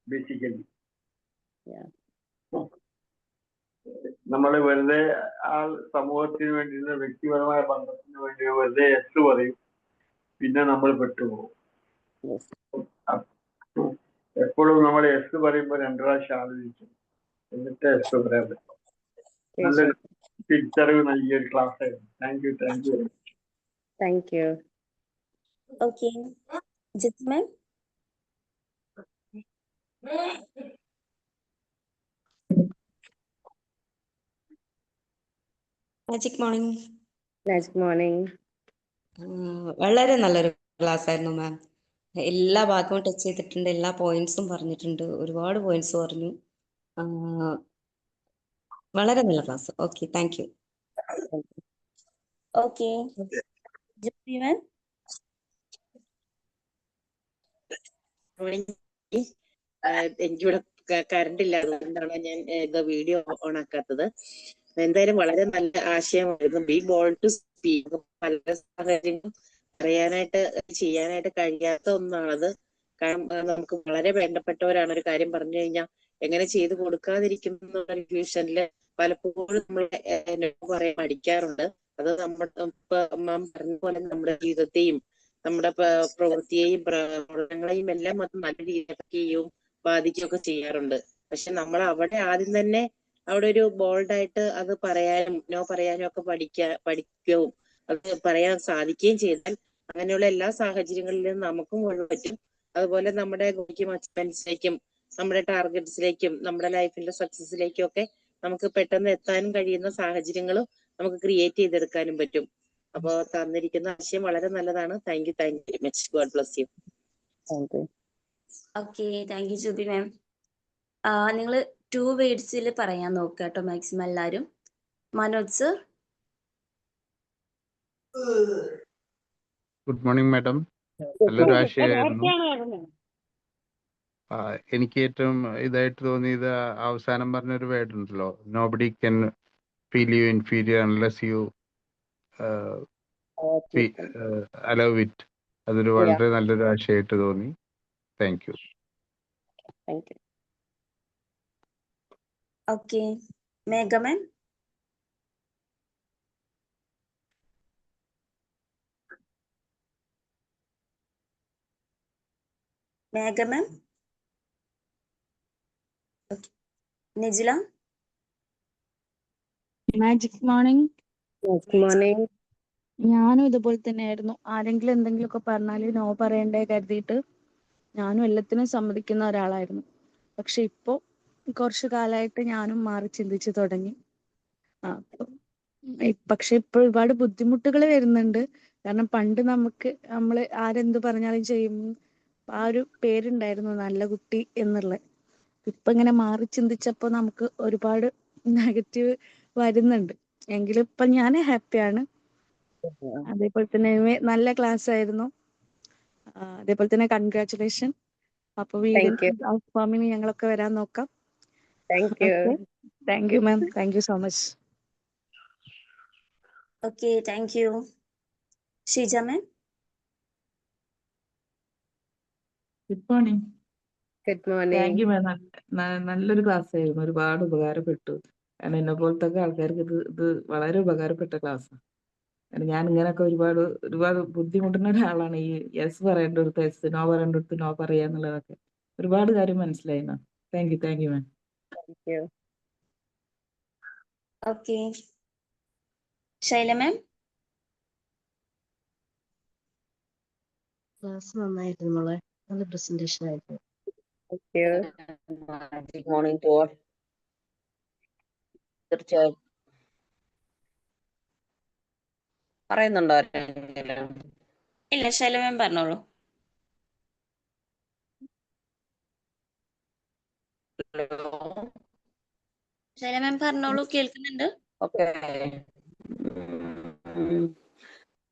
basically. നമ്മൾ വെറുതെ ആ സമൂഹത്തിന് വേണ്ടിയുള്ള വ്യക്തിപരമായ ബന്ധത്തിന് വേണ്ടി വെറുതെ യെസ് പറയും, പിന്നെ നമ്മൾ പെട്ടുപോകും. എപ്പോഴും നമ്മൾ യെസ് പറയുമ്പോൾ 2 പ്രാവശ്യം ആലോചിക്കും, എന്നിട്ട് യെസ് പറയാൻ പറ്റും. നല്ലൊരു തിരിച്ചറിവ് നൽകിയ ഒരു ക്ലാസ് ആയിരുന്നു. Thank you. Thank you. Okay, Jith ma'am. Magic morning. Magic morning. വളരെ നല്ലൊരു ക്ലാസ് ആയിരുന്നു മാം. എല്ലാ ഭാഗവും ടച്ച് ചെയ്തിട്ടുണ്ട്, എല്ലാ പോയിന്റ്സും പറഞ്ഞിട്ടുണ്ട്, ഒരുപാട് പോയിന്റ്സ് പറഞ്ഞു. വളരെ നല്ല class. Okay, thank you. Okay, Jyoti ma'am. എനിക്കിവിടെ കറണ്ട് ഇല്ല, അതുകൊണ്ടാണ് ഞാൻ വീഡിയോ ഓൺ ആക്കാത്തത്. എന്തായാലും വളരെ നല്ല ആശയമായിരുന്നു. Be bold to speak. പല സാഹചര്യങ്ങളും പറയാനായിട്ട് ചെയ്യാനായിട്ട് കഴിയാത്ത ഒന്നാണത്. കാരണം നമുക്ക് വളരെ വേണ്ടപ്പെട്ടവരാണ്. ഒരു കാര്യം പറഞ്ഞു കഴിഞ്ഞാൽ എങ്ങനെ ചെയ്തു കൊടുക്കാതിരിക്കുന്ന കൺഫ്യൂഷനില് പലപ്പോഴും നമ്മൾ പറയാൻ പഠിക്കാറുണ്ട്. അത് നമ്മുടെ മാം പറഞ്ഞ പോലെ നമ്മുടെ ജീവിതത്തെയും നമ്മുടെ പ്രവൃത്തിയെയും പ്രവർത്തനങ്ങളെയും എല്ലാം അത് നല്ല രീതിയിൽ ബാധിക്കുകയൊക്കെ ചെയ്യാറുണ്ട്. പക്ഷെ നമ്മൾ അവിടെ ആദ്യം തന്നെ അവിടെ ഒരു ബോൾഡായിട്ട് അത് പറയാനും നോ പറയാനും ഒക്കെ പഠിക്കുകയും അത് പറയാൻ സാധിക്കുകയും ചെയ്താൽ അങ്ങനെയുള്ള എല്ലാ സാഹചര്യങ്ങളിലും നമുക്കും പറ്റും. അതുപോലെ നമ്മുടെ ഗോളിക്കും അച്ചീവ്മെന്റ്സിലേക്കും നമ്മുടെ ടാർഗറ്റ്സിലേക്കും നമ്മുടെ ലൈഫിന്റെ സക്സസിലേക്കും ഒക്കെ നമുക്ക് പെട്ടെന്ന് എത്താനും കഴിയുന്ന സാഹചര്യങ്ങളും നമുക്ക് ക്രിയേറ്റ് ചെയ്തെടുക്കാനും പറ്റും. അപ്പോ തന്നിരിക്കുന്ന ആശയം വളരെ നല്ലതാണ്. Thank you very much. God bless you. Okay, thank you Jyoti ma'am. നിങ്ങൾ 2 വേർഡ്സിൽ പറയാൻ നോക്കുക കേട്ടോ മാക്സിമം എല്ലാവരും. Manoj sir. Good morning madam. നല്ലൊരു ആശയമായിരുന്നു. എനിക്ക് ഏറ്റവും ഇതായിട്ട് തോന്നിയത് അവസാനം പറഞ്ഞൊരു വേർഡ് ഉണ്ടല്ലോ, nobody can feel you inferior unless you allow it. അതൊരു വളരെ നല്ലൊരു ആശയമായിട്ട് തോന്നി. Thank you. Okay, Megha ma'am. Megha ma'am. Nejila. Magic morning. Good morning. ഞാനും ഇതുപോലെ തന്നെയായിരുന്നു. ആരെങ്കിലും എന്തെങ്കിലുമൊക്കെ പറഞ്ഞാല് നോ പറയണ്ടേ കരുതിയിട്ട് ഞാനും എല്ലാത്തിനും സമ്മതിക്കുന്ന ഒരാളായിരുന്നു. പക്ഷെ ഇപ്പോ കുറച്ചു കാലമായിട്ട് ഞാനും മാറി ചിന്തിച്ചു തുടങ്ങി. പക്ഷെ ഇപ്പോൾ ഒരുപാട് ബുദ്ധിമുട്ടുകൾ വരുന്നുണ്ട്. കാരണം പണ്ട് നമ്മള് ആരെന്ത് പറഞ്ഞാലും ചെയ്യും ആ ഒരു പേരുണ്ടായിരുന്നു നല്ല കുട്ടി എന്നുള്ളത്. ഇപ്പൊ ഇങ്ങനെ മാറി ചിന്തിച്ചപ്പോ നമുക്ക് ഒരുപാട് നെഗറ്റീവ് വരുന്നുണ്ട്. എങ്കിലും ഇപ്പൊ ഞാൻ ഹാപ്പിയാണ്. അതേപോലെ തന്നെ നല്ല ക്ലാസ് ആയിരുന്നു. അതേപോലെ തന്നെ കൺഗ്രാറ്റുലേഷൻ. അപ്പൊ വീഗൻ ഹൗസ് വാമിന് ഞങ്ങളൊക്കെ വരാൻ നോക്കാം. Thank you ma'am. Thank you so much. Okay, thank U. Sheeja ma'am. Good morning. Good morning. Thank you മാം. നല്ലൊരു ക്ലാസ് ആയിരുന്നു. ഒരുപാട് ഉപകാരപ്പെട്ടു. കാരണം എന്നെ പോലത്തെ ആൾക്കാർക്ക് ഇത് വളരെ ഉപകാരപ്പെട്ട ക്ലാസ്സാണ്. കാരണം ഞാൻ ഇങ്ങനെയൊക്കെ ഒരുപാട് ബുദ്ധിമുട്ടുന്ന ഒരാളാണ്. ഈ യെസ് പറയേണ്ടടുത്ത് യെസ്, നോ പറയേണ്ടടുത്ത് നോ പറയുക എന്നുള്ളതൊക്കെ ഒരുപാട് കാര്യം മനസ്സിലായി ma'am. Thank you ma'am. Okay, Shaila ma'am. Class നന്നായിരുന്നു മോളെ. നല്ല പ്രസന്റേഷൻ ആയിരുന്നു. Good morning to all. തീർച്ചയായും പറയുന്നുണ്ടോ ആരെങ്കിലും? ഇല്ല, ശൈല മാം പറഞ്ഞോളൂ. ശൈല മാം പറഞ്ഞോളൂ, കേൾക്കുന്നുണ്ട്. ഓക്കെ,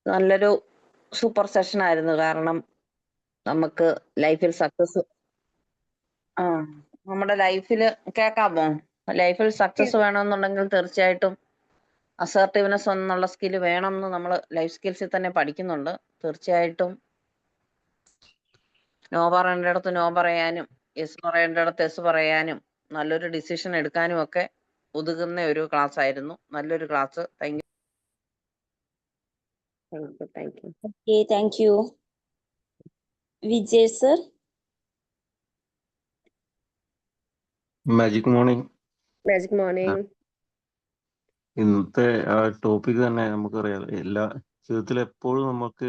നല്ലൊരു സൂപ്പർ സെഷൻ ആയിരുന്നു. കാരണം നമുക്ക് ലൈഫിൽ സക്സസ് നമ്മുടെ ലൈഫിൽ കേൾക്കാമോ? ലൈഫിൽ സക്സസ് വേണമെന്നുണ്ടെങ്കിൽ തീർച്ചയായിട്ടും അസർട്ടീവ്നെസ് എന്നുള്ള സ്കില്ല് വേണമെന്ന് നമ്മൾ ലൈഫ് സ്കിൽസിൽ തന്നെ പഠിക്കുന്നുണ്ട്. തീർച്ചയായിട്ടും നോ പറയേണ്ടടുത്ത് നോ പറയാനും യെസ് പറയേണ്ടടുത്ത് യെസ് പറയാനും നല്ലൊരു ഡിസിഷൻ എടുക്കാനും ഒക്കെ ഒതുങ്ങുന്ന ഒരു ക്ലാസ് ആയിരുന്നു. നല്ലൊരു class. Thank you. Okay, thank U. Vijay sir. Magic morning. Magic morning. ഇന്നത്തെ ആ ടോപ്പിക് തന്നെ നമുക്കറിയാം. എല്ലാ ജീവിതത്തിൽ എപ്പോഴും നമുക്ക്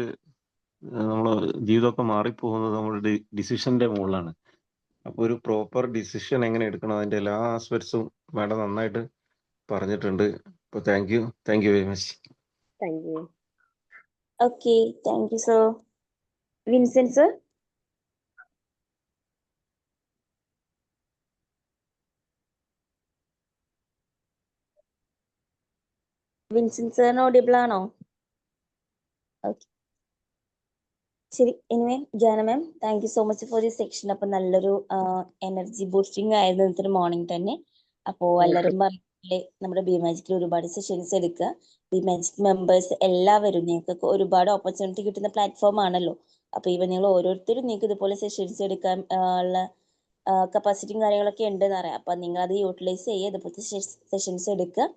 നമ്മളെ ജീവിതമൊക്കെ മാറിപ്പോകുന്നത് നമ്മുടെ ഡിസിഷന്റെ മുകളിലാണ്. അപ്പോൾ ഒരു പ്രോപ്പർ ഡിസിഷൻ എങ്ങനെ എടുക്കണം അതിന്റെ എല്ലാ ആസ്പെക്ട്സും മാഡം നന്നായിട്ട് പറഞ്ഞിട്ടുണ്ട്. അപ്പോൾ thank you very much. Thank you. Okay, thank you sir. Vincent sir. Vincent സാറിന് ഓഡിയബിൾ ആണോ? ഓക്കെ, ശരി. Anyway Jana ma'am, thank you so much for the section. അപ്പൊ നല്ലൊരു എനർജി ബൂസ്റ്റിംഗ് ആയിരുന്നു ഇന്നത്തെ മോർണിംഗ് തന്നെ. അപ്പോൾ എല്ലാവരും പറഞ്ഞില്ലേ നമ്മുടെ ബി മാജിക്കിൽ ഒരുപാട് സെഷൻസ് എടുക്കുക. ബി മാജിക് മെമ്പേഴ്സ് എല്ലാവരും നിങ്ങൾക്ക് ഒരുപാട് ഓപ്പർച്യൂണിറ്റി കിട്ടുന്ന പ്ലാറ്റ്ഫോം ആണല്ലോ. അപ്പൊ ഇവ നിങ്ങൾ ഓരോരുത്തരും നിങ്ങൾക്ക് ഇതുപോലെ സെഷൻസ് എടുക്കാൻ ഉള്ള കപ്പാസിറ്റിയും കാര്യങ്ങളൊക്കെ ഉണ്ടെന്ന് അറിയാം. അപ്പൊ നിങ്ങൾ അത് യൂട്ടിലൈസ് ചെയ്യുക, ഇതുപോലത്തെ സെഷൻസ് എടുക്കുക.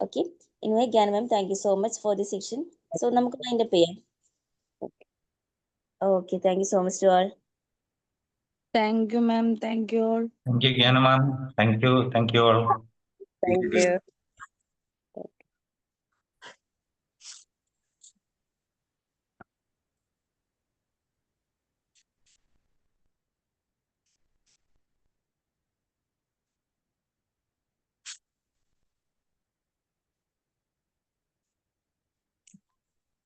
Okay, anyway Jnana ma'am, thank you so much for the section. So നമുക്ക് മൈൻഡ് അപ്പ് ചെയ്യാം. Okay, thank you so much to all. Thank you, ma'am. Thank you all. Thank you, Gyana ma'am. Thank you all. Thank you.